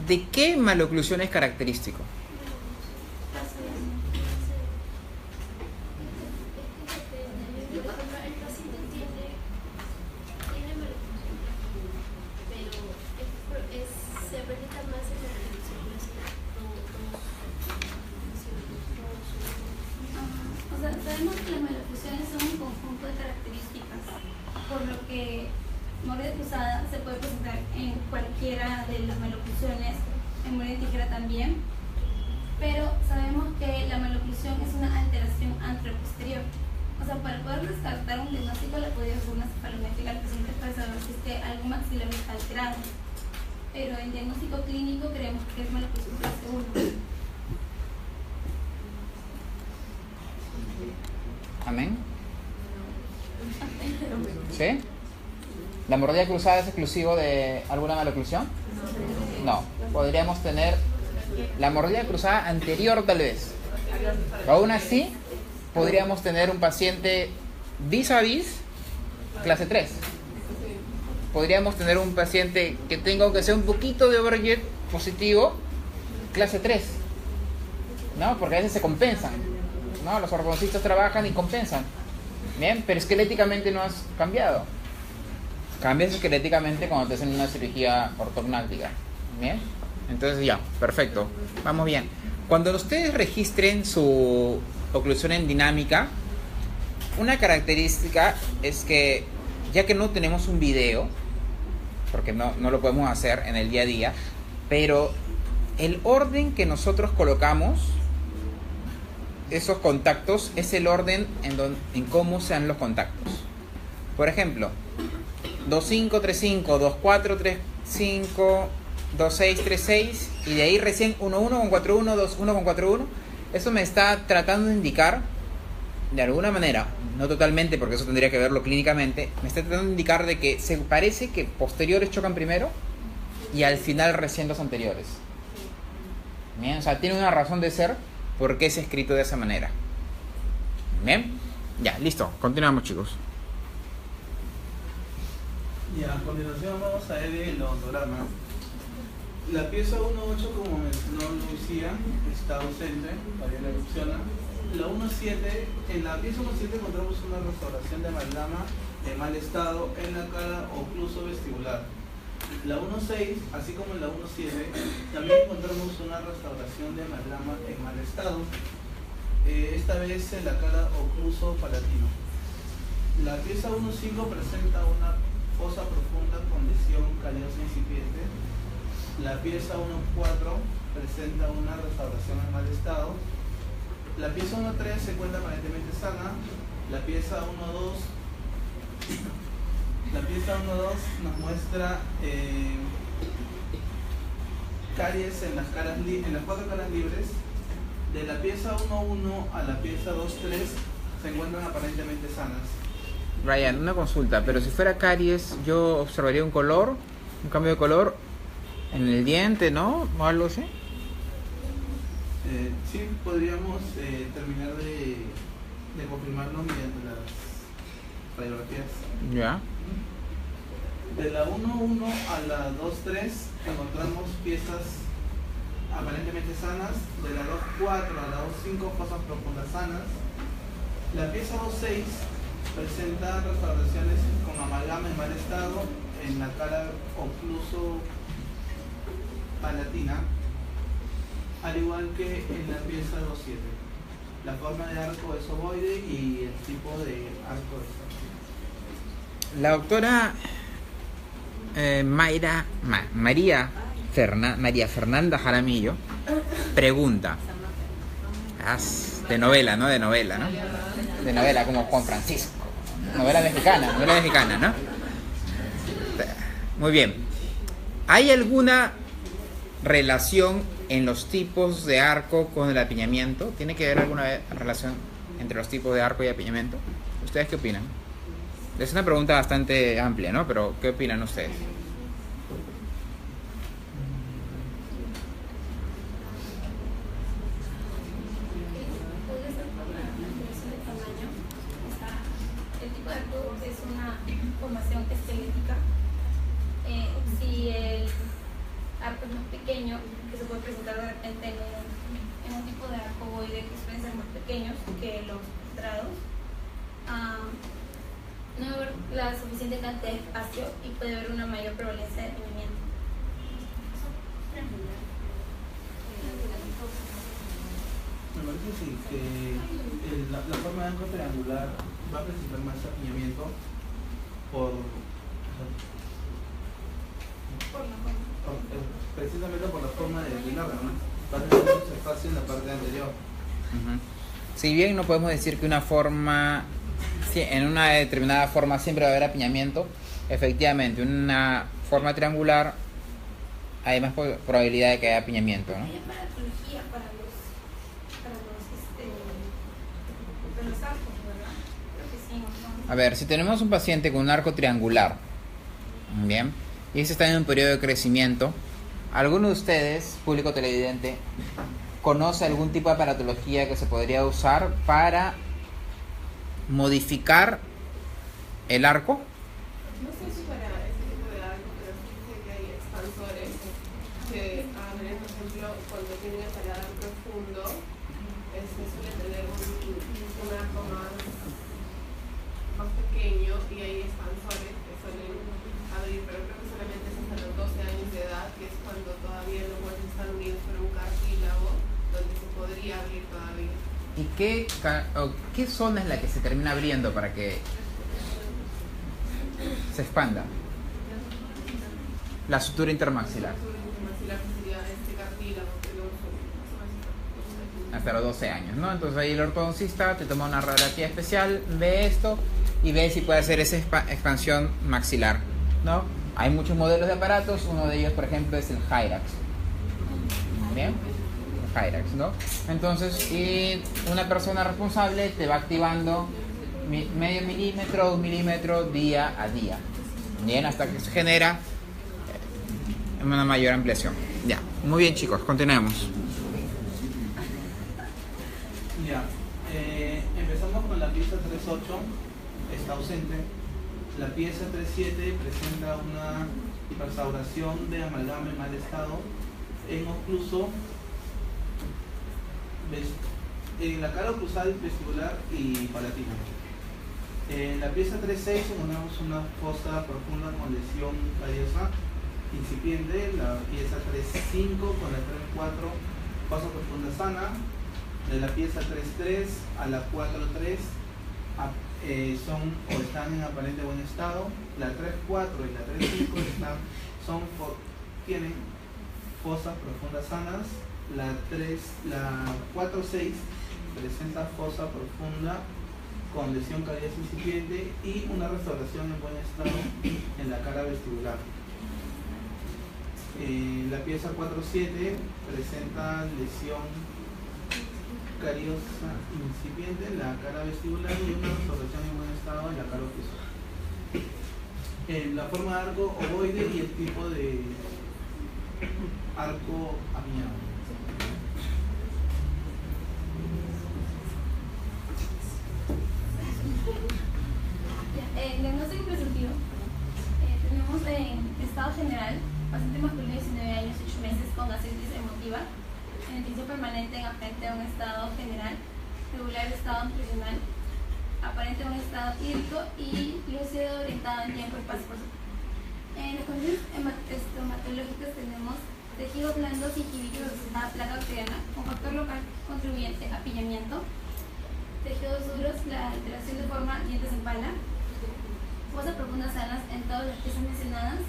¿de qué maloclusión es característico? Sabemos que las maloclusiones son un conjunto de características, por lo que mordida cruzada se puede presentar en cualquiera de las maloclusiones, en mordida en tijera también, pero sabemos que la maloclusión es una alteración anteroposterior. O sea, para poder descartar un diagnóstico le podría hacer una cefalométrica al paciente para saber si es que algún maxilar está alterado, pero en diagnóstico clínico creemos que es maloclusión clase 1. Amén. ¿Sí? ¿La mordida cruzada es exclusivo de alguna maloclusión? No. Podríamos tener la mordida cruzada anterior tal vez. Pero aún así, podríamos tener un paciente vis a vis clase 3. Podríamos tener un paciente que tenga, aunque sea un poquito de overjet positivo, clase 3. ¿No? Porque a veces se compensan. ¿no? Los ortodoncistas trabajan y compensan. Bien, pero esqueléticamente no has cambiado. Cambias esqueléticamente cuando te hacen una cirugía ortognática. Bien, entonces ya, perfecto. Vamos bien. Cuando ustedes registren su oclusión en dinámica, una característica es que, ya que no tenemos un video, porque no lo podemos hacer en el día a día, pero el orden que nosotros colocamos esos contactos es el orden en cómo sean los contactos. Por ejemplo, 2535, 2435, 2636 y de ahí recién 11 con 41, 21 con 41. Eso me está tratando de indicar, de alguna manera, no totalmente porque eso tendría que verlo clínicamente, me está tratando de indicar de que se parece que posteriores chocan primero y al final recién los anteriores. Bien, o sea, tiene una razón de ser porque es escrito de esa manera. Bien, ya, listo, continuamos, chicos. Y a continuación vamos a ver el odontograma. La pieza 1.8, como mencionó Lucía, está ausente, todavía la erupciona. La 1.7, en la pieza 1.7 encontramos una restauración de amalgama en mal estado en la cara ocluso vestibular. La 1.6, así como en la 1.7, también encontramos una restauración de amalgama en mal estado, esta vez en la cara ocluso palatino. La pieza 1.5 presenta una fosa profunda con lesión callosa incipiente. La pieza 1.4 presenta una restauración en mal estado. La pieza 1.3 se encuentra aparentemente sana. La pieza 1.2 nos muestra caries en las 4 caras libres. De la pieza 1.1 a la pieza 2.3 se encuentran aparentemente sanas. Ryan, una consulta, pero si fuera caries, yo observaría un cambio de color en el diente, ¿no? O algo así. Sí, podríamos terminar de confirmarlo mediante las radiografías. Ya. De la 1.1 a la 2.3 encontramos piezas aparentemente sanas. De la 2.4 a la 2.5 fosas profundas sanas. La pieza 2.6 presenta restauraciones con amalgama en mal estado en la cara ocluso palatina, al igual que en la pieza 2.7. La forma de arco es ovoide y el tipo de arco es... La doctora María Fernanda Jaramillo pregunta, de novela, ¿no? De novela como Juan Francisco, novela mexicana, ¿no? Muy bien. ¿Hay alguna relación en los tipos de arco con el apiñamiento? ¿Tiene que haber alguna relación entre los tipos de arco y apiñamiento? ¿Ustedes qué opinan? Es una pregunta bastante amplia, ¿no? Pero ¿qué opinan ustedes? El tipo de arco es una formación esquelética. Si el arco es más pequeño, que se puede presentar de repente en un tipo de arco ovoide que suelen ser más pequeños que los postrados, no va a haber la suficiente cantidad de espacio y puede haber una mayor prevalencia de apiñamiento. Me parece sí, que la forma de arco triangular va a presentar más apiñamiento precisamente por la forma de órgano, ¿no? Va a tener mucho espacio en la parte anterior. Uh-huh. Si bien no podemos decir que en una determinada forma siempre va a haber apiñamiento, efectivamente, en una forma triangular hay más probabilidad de que haya apiñamiento, ¿no? Hay aparatología para los arcos, ¿verdad? Creo que sí, ¿no? A ver, si tenemos un paciente con un arco triangular, bien, y ese está en un periodo de crecimiento, ¿alguno de ustedes, público televidente, conoce algún tipo de aparatología que se podría usar para modificar el arco? No sé si para ese tipo de arco, pero sí sé que hay expansores que abren, por ejemplo, cuando tienen el paladar profundo, suele tener un arco más pequeño y hay expansores que suelen abrir, pero creo que solamente es hasta los 12 años de edad, que es cuando todavía los huesos están unidos por un cartílago, donde se podría abrir todavía. ¿Y qué zona es la que se termina abriendo para que se expanda? La sutura intermaxilar. Hasta los 12 años, ¿no? Entonces ahí el ortodoncista te toma una radiografía especial, ve esto y ve si puede hacer esa expansión maxilar, ¿no? Hay muchos modelos de aparatos, uno de ellos, por ejemplo, es el Hyrax. ¿Bien? El Hyrax, ¿no? Entonces, y una persona responsable te va activando medio milímetro, 1 milímetro día a día. Bien, hasta que se genera una mayor ampliación. Ya, muy bien, chicos, continuemos. Ya, empezamos con la pieza 3.8, está ausente. La pieza 3.7 presenta una restauración de amalgama en mal estado en ocluso, en la cara oclusal, vestibular y palatina. En la pieza 3.6 encontramos una fosa profunda con lesión callosa incipiente. La pieza 3.5 con la 3.4 fosa profunda sana. De la pieza 3.3 a la 4.3 están en aparente buen estado. La 3.4 y la 3.5 tienen fosas profundas sanas. La 4.6 presenta fosa profunda con lesión callosa incipiente y una restauración en buen estado en la cara vestibular. La pieza 4.7 presenta lesión cariosa incipiente en la cara vestibular y una restauración en buen estado en la cara oclusal. La forma de arco ovoide y el tipo de arco amiado. En diagnóstico presuntivo tenemos en estado general paciente masculino de 19 años, 8 meses con gastritis emotiva, beneficio permanente en aparente de un estado general, regular estado nutricional, aparente de un estado hídrico y lúcido orientado en tiempo y espacio. En las condiciones estomatológicas tenemos tejido blando gingivitis asociada a placa bacteriana con factor local contribuyente a apillamiento, tejidos duros, la alteración de forma, dientes en pala, fosas profundas sanas en todas las piezas mencionadas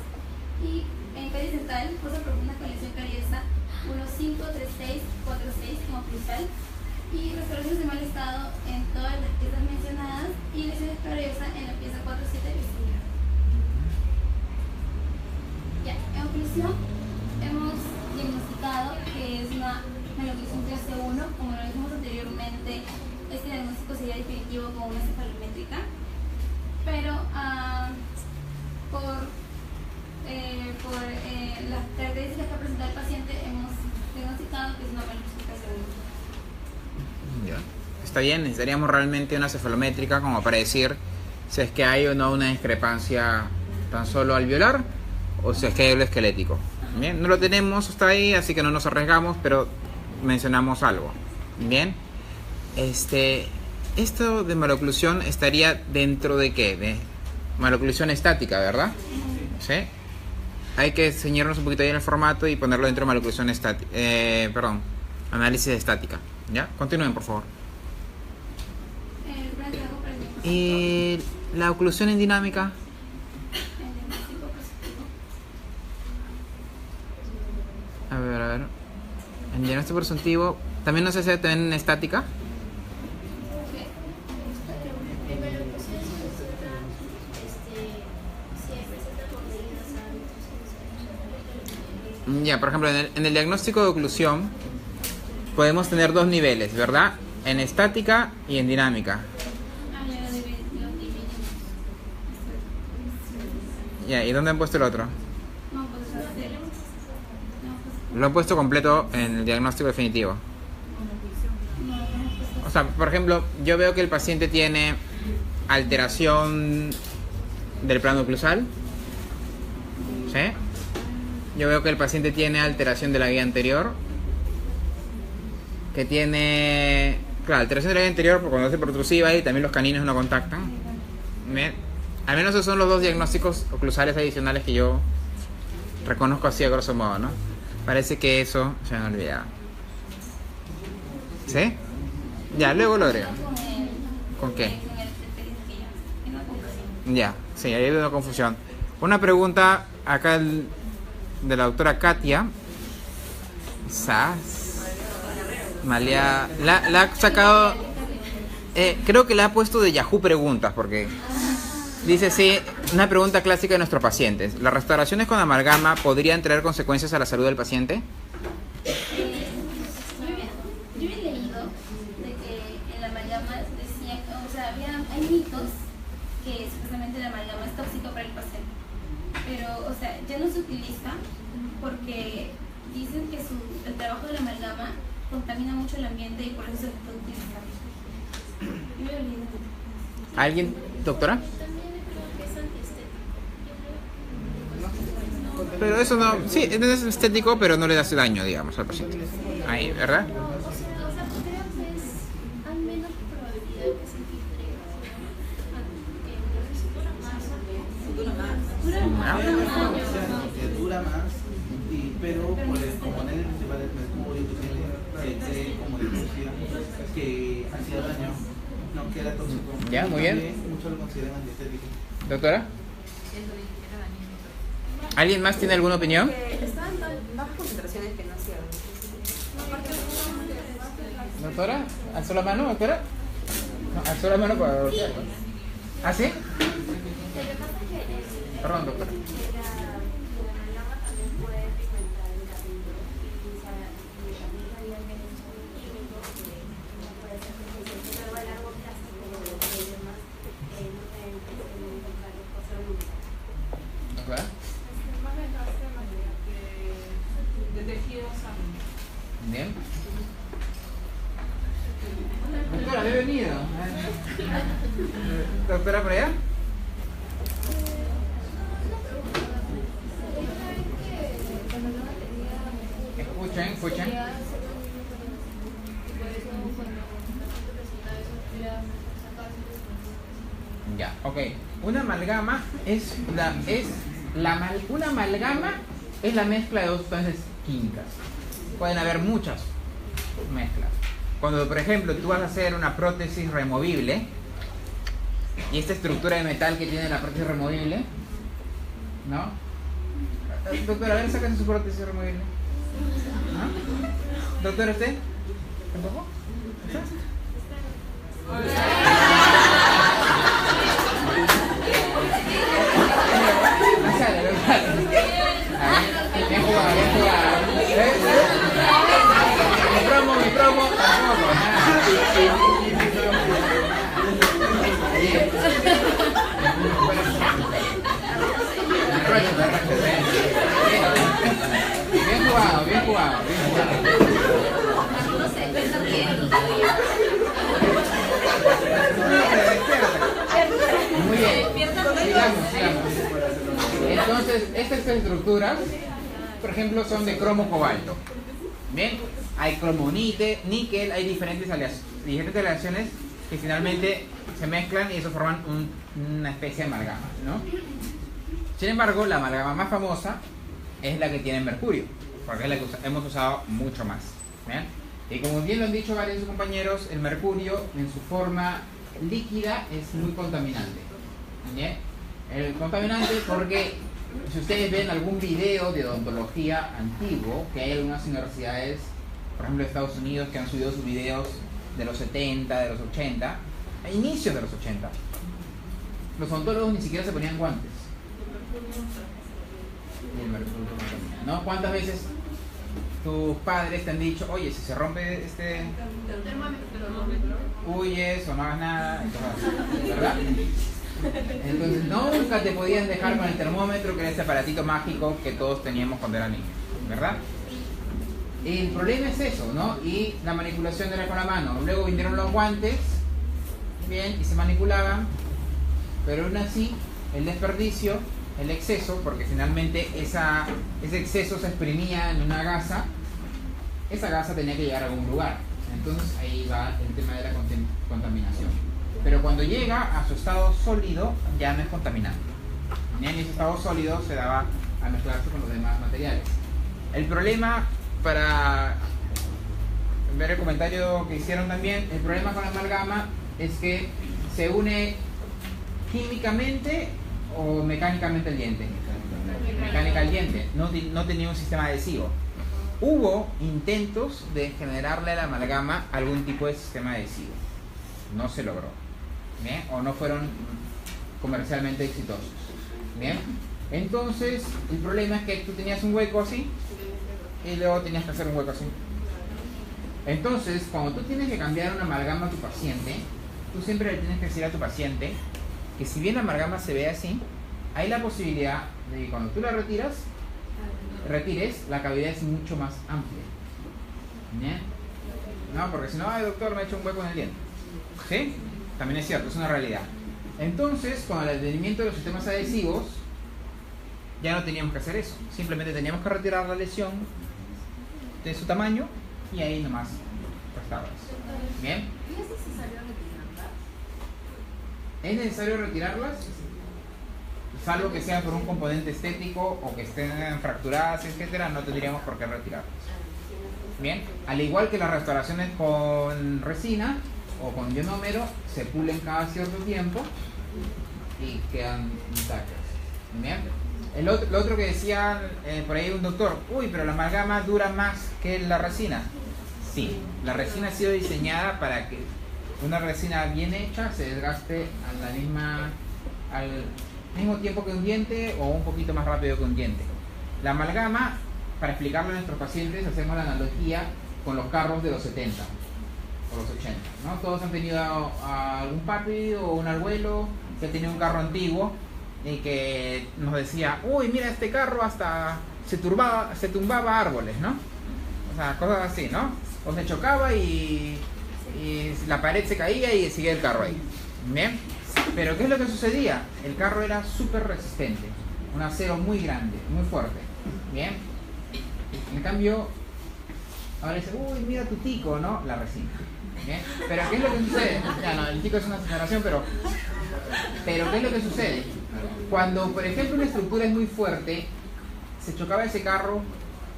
y en caries dental, fosa profunda con lesión cariosa 1.5, 3.6, 4.6 como oclusal y restauraciones de mal estado en todas las piezas mencionadas y lesiones cariosas en la pieza 4.7 vestibular. Ya, en oclusión hemos diagnosticado que es una maloclusión clase 1, como lo dijimos anteriormente, este diagnóstico sería definitivo con una cefalométrica, pero por las características que presenta el paciente hemos diagnosticado que es una maloclusión clase 1. Ya. Está bien, necesitaríamos realmente una cefalométrica como para decir si es que hay o no una discrepancia tan solo alveolar o si es que hay algo esquelético. Bien, no lo tenemos hasta ahí, así que no nos arriesgamos, pero mencionamos algo. Bien, esto de maloclusión estaría dentro de ¿qué? De maloclusión estática, ¿verdad? ¿Sí? Hay que ceñirnos un poquito ahí en el formato y ponerlo dentro de maloclusión estática. Análisis estática. ¿Ya? Continúen, por favor. ¿Y la oclusión en dinámica? A ver. En diagnóstico presuntivo, ¿también no se hace también en estática? Ya, por ejemplo, en el diagnóstico de oclusión podemos tener dos niveles, ¿verdad? En estática y en dinámica. Ya, ¿y dónde han puesto el otro? Lo han puesto completo en el diagnóstico definitivo. O sea, por ejemplo, yo veo que el paciente tiene alteración del plano oclusal. ¿Sí? Yo veo que el paciente tiene alteración de la guía anterior, que que tiene, claro, alteración de la vía anterior por cuando hace protrusiva y también los caninos no contactan. Bien. Al menos esos son los dos diagnósticos oclusales adicionales que yo reconozco así a grosso modo, ¿no? Parece que eso se me ha olvidado. ¿Sí? Ya, luego lo agrego. ¿Con qué? Ya, sí, ahí hay una confusión. Una pregunta acá de la doctora Katia Sass Malia. La ha sacado, creo que la ha puesto de Yahoo Preguntas, porque dice, sí, una pregunta clásica de nuestros pacientes: ¿las restauraciones con amalgama podrían traer consecuencias a la salud del paciente? Yo he leído de que el amalgama decía, o sea, hay mitos que supuestamente el amalgama es tóxico para el paciente, pero, o sea, ya no se utiliza porque dicen que el trabajo del amalgama contamina mucho el ambiente y por eso se puede utilizar. Yo he leído. ¿Alguien, doctora? También creo que es antiestético. Pero eso no, sí, es estético, pero no le hace daño, digamos, al paciente. Ahí, ¿verdad? O sea, creo que hay menos probabilidad de que se filtre. Dura más, pero por el componente principal del mercurio que cree como discusión que hacía daño, no que era tóxico. Ya, muy bien. También muchos lo consideran antiestético. Doctora, ¿alguien más tiene alguna opinión? Estaban tan bajas concentraciones que no hacían. Doctora, ¿alzó la mano, doctora? No, alzó la mano para bloquear. ¿Ah, sí? Perdón, doctora. ¿Doctora? De tejidos sanos. Bien. Doctora, bienvenido. Doctora, por allá. Escuchen. Ya, ok. Una amalgama una amalgama es la mezcla de dos sustancias químicas. Pueden haber muchas mezclas. Cuando, por ejemplo, tú vas a hacer una prótesis removible y esta estructura de metal que tiene la prótesis removible, ¿no? Doctora, a ver, sáquense su prótesis removible. ¿No? ¿Doctora, usted? ¿Tampoco? Bien jugado. Mi promo, tampoco. Bien jugado. Muy bien. Sigamos. Entonces, estas estructuras, por ejemplo, son de cromo cobalto. Bien, hay cromo níquel, hay diferentes aleaciones que finalmente se mezclan y eso forman una especie de amalgama, ¿no? Sin embargo, la amalgama más famosa es la que tiene mercurio, porque es la que hemos usado mucho más. ¿Bien? Y como bien lo han dicho varios de sus compañeros, el mercurio en su forma líquida es muy contaminante. ¿Bien? El contaminante porque si ustedes ven algún video de odontología antiguo, que hay algunas universidades, por ejemplo de Estados Unidos, que han subido sus videos de los 70, de los 80, a inicios de los 80, los odontólogos ni siquiera se ponían guantes. Y el mercurio contamina, ¿no? ¿Cuántas veces tus padres te han dicho, oye, si se rompe este termómetro, huyes o no hagas nada, ¿verdad? Entonces nunca te podían dejar con el termómetro, que era ese aparatito mágico que todos teníamos cuando eran niños, ¿verdad? El problema es eso, ¿no? Y la manipulación era con la mano. Luego vinieron los guantes, bien, y se manipulaban, pero aún así el desperdicio, el exceso, porque finalmente ese exceso se exprimía en una gasa, esa gasa tenía que llegar a algún lugar. entonces ahí va el tema de la contaminación. Pero cuando llega a su estado sólido, ya no es contaminante. En ese estado sólido se daba a mezclarse con los demás materiales. El problema, para ver el comentario que hicieron también, el problema con la amalgama es que se une químicamente o mecánicamente al diente. Mecánica al diente, no tenía un sistema adhesivo. Hubo intentos de generarle a la amalgama algún tipo de sistema adhesivo. No se logró. ¿Bien? O no fueron comercialmente exitosos. ¿Bien? Entonces, el problema es que tú tenías un hueco así y luego tenías que hacer un hueco así. Entonces, cuando tú tienes que cambiar una amalgama a tu paciente, tú siempre le tienes que decir a tu paciente que si bien la amalgama se ve así, hay la posibilidad de que cuando tú la retires, la cavidad es mucho más amplia. ¿Bien? No, porque si no, ay doctor, me ha hecho un hueco en el diente. ¿Sí? También es cierto, es una realidad. Entonces, con el advenimiento de los sistemas adhesivos, ya no teníamos que hacer eso. Simplemente teníamos que retirar la lesión de su tamaño y ahí nomás restabas. ¿Bien? ¿Y es necesario retirarlas? ¿Es necesario retirarlas? Salvo que sea por un componente estético o que estén fracturadas, etcétera, no tendríamos por qué retirarlas. Bien, al igual que las restauraciones con resina o con ionómero, se pulen cada cierto tiempo y quedan intactas. Bien, lo otro que decía por ahí un doctor, uy, pero la amalgama dura más que la resina. Sí, la resina ha sido diseñada para que una resina bien hecha se desgaste al mismo tiempo que un diente o un poquito más rápido que un diente. La amalgama, para explicarlo a nuestros pacientes, hacemos la analogía con los carros de los 70 o los 80, ¿no? Todos han tenido a algún papi o un abuelo que tenía un carro antiguo y que nos decía, uy, mira, este carro hasta se tumbaba árboles, ¿no? O sea, cosas así, ¿no? O se chocaba y la pared se caía y seguía el carro ahí. ¿Bien? Pero ¿qué es lo que sucedía? El carro era súper resistente, un acero muy grande, muy fuerte. ¿Bien? En cambio, ahora dice, uy, mira tu tico, ¿no? La resina. ¿Bien? Pero ¿qué es lo que sucede? Ya no, el tico es una exageración, pero ¿qué es lo que sucede? Cuando, por ejemplo, una estructura es muy fuerte, se chocaba ese carro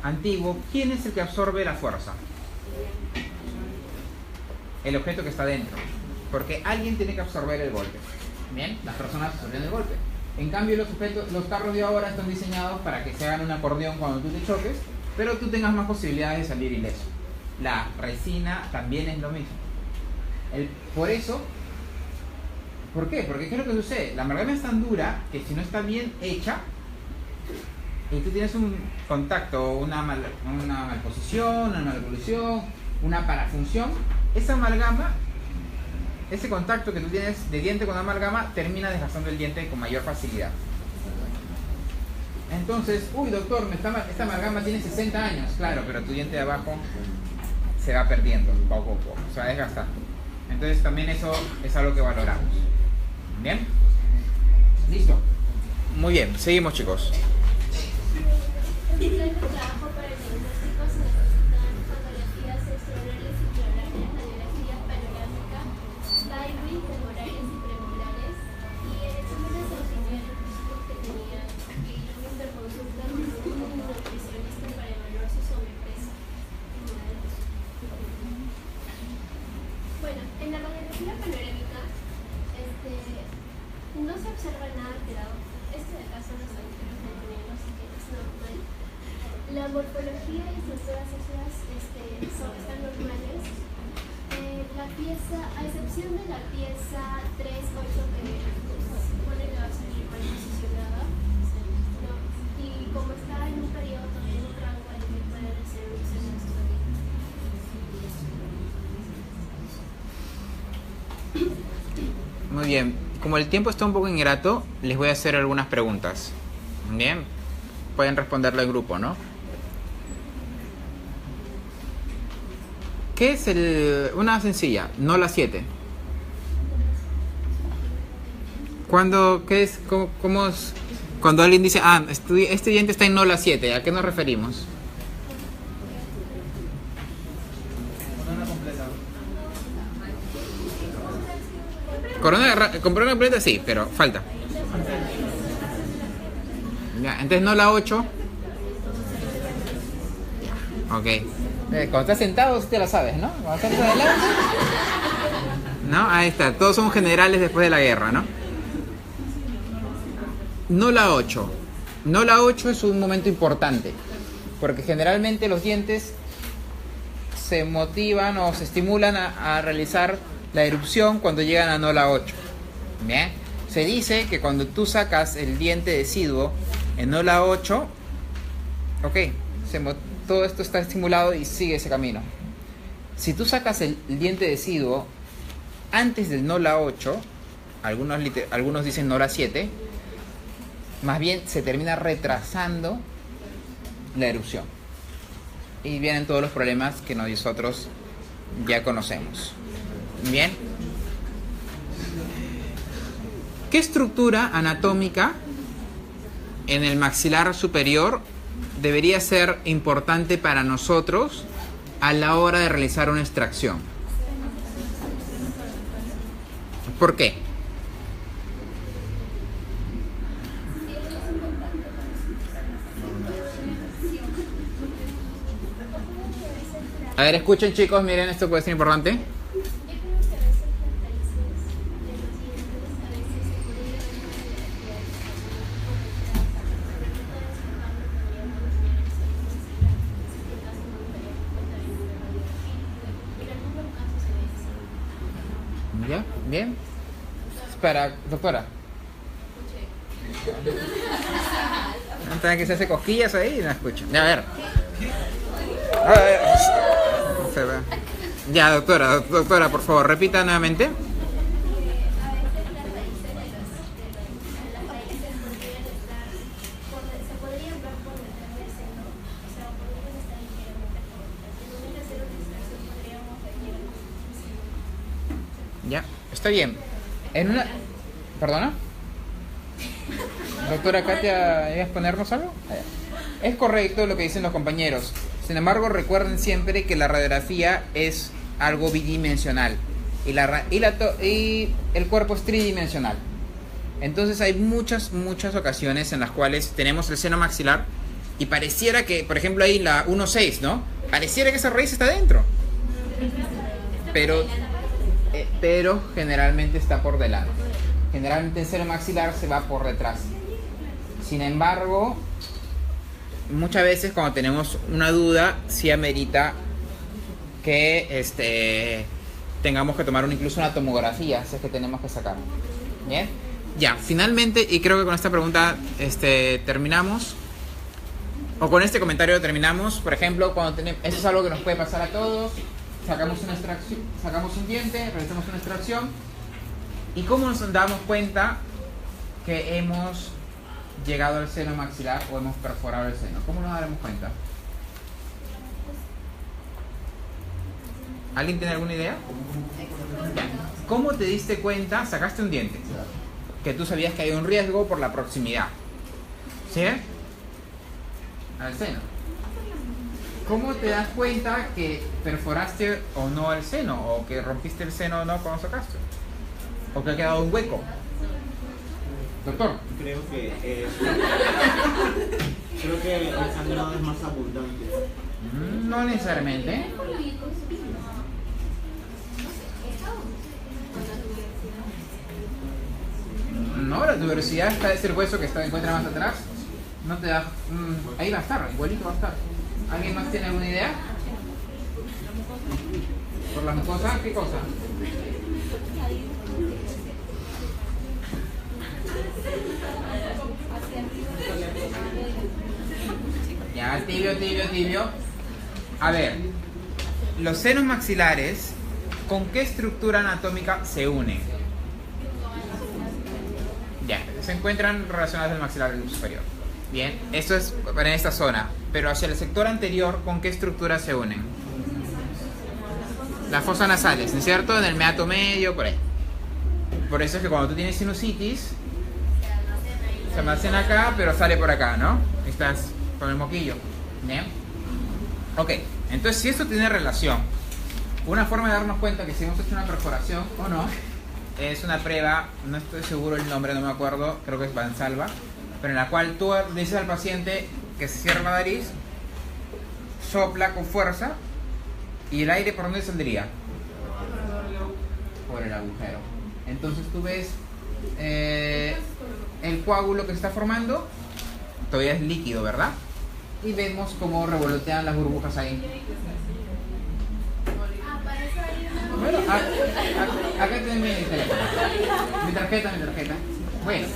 antiguo, ¿quién es el que absorbe la fuerza? El objeto que está dentro. Porque alguien tiene que absorber el golpe. Bien, las personas absorben el golpe. En cambio, los carros de ahora están diseñados para que se hagan un acordeón cuando tú te choques, pero tú tengas más posibilidades de salir ileso. La resina también es lo mismo. Por eso, ¿por qué? Porque ¿qué es lo que sucede? La amalgama es tan dura que si no está bien hecha y tú tienes un contacto, una malposición, una malvolución, una parafunción, esa amalgama, ese contacto que tú tienes de diente con amalgama termina desgastando el diente con mayor facilidad. Entonces, uy doctor, esta amalgama tiene 60 años, claro, pero tu diente de abajo se va perdiendo poco a poco, se va desgastando. Entonces también eso es algo que valoramos. ¿Bien? ¿Listo? Muy bien, seguimos chicos. Trabajo para el diagnóstico se necesitan fotografías extraorales y florales, radiografía panorámica, Bywin, temporales y premolares, y en exámenes se definieron los físicos que tenían y una interconsulta con un nutricionista para evaluar su sobrepeso. Bueno, en la radiografía panorámica no se observa nada alterado. Este de acá son los agujeros neurales, así que es normal. La morfología y estructuras óseas están normales. La pieza, a excepción de la pieza 3-8 que se supone que va a salir mal posicionada, ¿no? Y como está en un periodo también un rango al que pueden hacer un exceso también. Muy bien, como el tiempo está un poco ingrato, les voy a hacer algunas preguntas. Bien, pueden responderle al grupo, ¿no? ¿Qué es una sencilla? No la 7. Cuando alguien dice, este diente está en no la 7, ¿a qué nos referimos? Con una completa. Con corona completa sí, pero falta. Ya, entonces no la 8. Ya, ok. Cuando estás sentado sí te la sabes, ¿no? Cuando estás adelante. ¿No? Ahí está. Todos son generales después de la guerra, ¿no? No la 8. No la 8 es un momento importante. Porque generalmente los dientes se motivan o se estimulan a realizar la erupción cuando llegan a no la 8. Bien. Se dice que cuando tú sacas el diente deciduo en no la 8, ok, todo esto está estimulado y sigue ese camino. Si tú sacas el diente deciduo antes del no la 8, algunos dicen no la 7, más bien se termina retrasando la erupción. Y vienen todos los problemas que nosotros ya conocemos. Bien. ¿Qué estructura anatómica en el maxilar superior debería ser importante para nosotros a la hora de realizar una extracción? ¿Por qué? A ver, escuchen chicos, miren, esto puede ser importante. ¿Ya? ¿Bien? Espera, doctora. No tenga que se hace cosquillas ahí y no escucho. Ya, a ver. Ya, doctora, por favor, repita nuevamente. Ya, está bien. En una... ¿Perdona? Doctora Katia, ¿ibas a ponernos algo? Es correcto lo que dicen los compañeros. Sin embargo, recuerden siempre que la radiografía es algo bidimensional y el cuerpo es tridimensional. Entonces hay muchas ocasiones en las cuales tenemos el seno maxilar y pareciera que, por ejemplo, ahí la 1.6, ¿no? Pareciera que esa raíz está dentro. Pero generalmente está por delante. Generalmente el seno maxilar se va por detrás. Sin embargo, muchas veces cuando tenemos una duda, sí amerita que tengamos que tomar incluso una tomografía, si es que tenemos que sacar. Bien, ya, finalmente, y creo que con esta pregunta terminamos, o con este comentario terminamos. Por ejemplo, cuando tenemos, eso es algo que nos puede pasar a todos. Sacamos una extracción, sacamos un diente, realizamos una extracción, y cómo nos damos cuenta que hemos llegado al seno maxilar o hemos perforado el seno. ¿Cómo nos daremos cuenta? ¿Alguien tiene alguna idea? ¿Cómo te diste cuenta? Sacaste un diente, que tú sabías que había un riesgo por la proximidad, ¿sí? Al seno. ¿Cómo te das cuenta que perforaste o no el seno? ¿O que rompiste el seno o no cuando sacaste? ¿O que ha quedado un hueco? Doctor. Creo que el sangrado es más abundante. No necesariamente. No, la tuberosidad es el hueso que encuentra más atrás. No te da... ahí va a estar, igualito va a estar. ¿Alguien más tiene alguna idea? ¿Por las mucosas? ¿Qué cosa? Ya, tibio. A ver, los senos maxilares, ¿con qué estructura anatómica se unen? Ya, se encuentran relacionadas al maxilar superior. Bien, esto es en esta zona. Pero hacia el sector anterior, ¿con qué estructura se unen? Las fosas nasales, ¿no es cierto? En el meato medio, por ahí. Por eso es que cuando tú tienes sinusitis, se almacena acá, pero sale por acá, ¿no? Estás con el moquillo. ¿Bien? Ok, entonces si esto tiene relación, una forma de darnos cuenta que si hemos hecho una perforación o no, es una prueba, no estoy seguro el nombre, no me acuerdo, creo que es Valsalva, pero en la cual tú le dices al paciente que se cierre la nariz, sopla con fuerza y el aire ¿por dónde saldría? Por el agujero. Entonces tú ves el coágulo que se está formando, todavía es líquido, ¿verdad? Y vemos cómo revolotean las burbujas ahí. Bueno, acá tengo mi teléfono. Mi tarjeta. Bueno.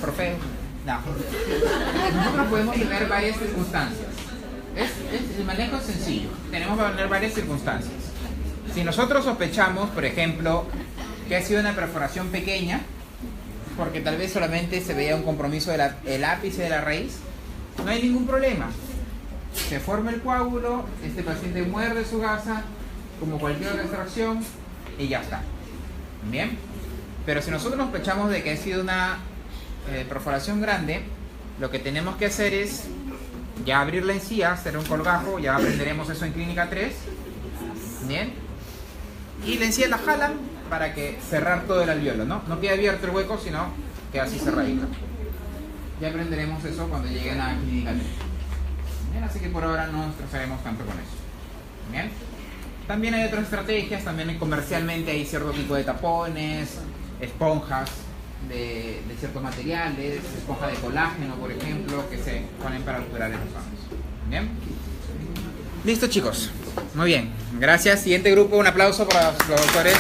Profe. No. Nosotros podemos tener varias circunstancias. El manejo es sencillo. Tenemos que tener varias circunstancias. Si nosotros sospechamos, por ejemplo, que ha sido una perforación pequeña, porque tal vez solamente se veía un compromiso del ápice de la raíz, no hay ningún problema. Se forma el coágulo, este paciente muerde su gasa, como cualquier otra extracción, y ya está. Bien. Pero si nosotros sospechamos de que ha sido una perforación grande, lo que tenemos que hacer es ya abrir la encía, hacer un colgajo, ya aprenderemos eso en clínica 3. Bien. Y la encía la jalan para que cerrar todo el alveolo, ¿no? No queda abierto el hueco, sino queda así cerradito. Ya aprenderemos eso cuando lleguen a clínica 3. Bien, así que por ahora no nos estresaremos tanto con eso. Bien. También hay otras estrategias, también comercialmente hay cierto tipo de tapones, esponjas de ciertos materiales, esponja de colágeno, por ejemplo, que se ponen para obturar esos ojos. Bien. Listo, chicos. Muy bien. Gracias. Siguiente grupo, un aplauso para los doctores.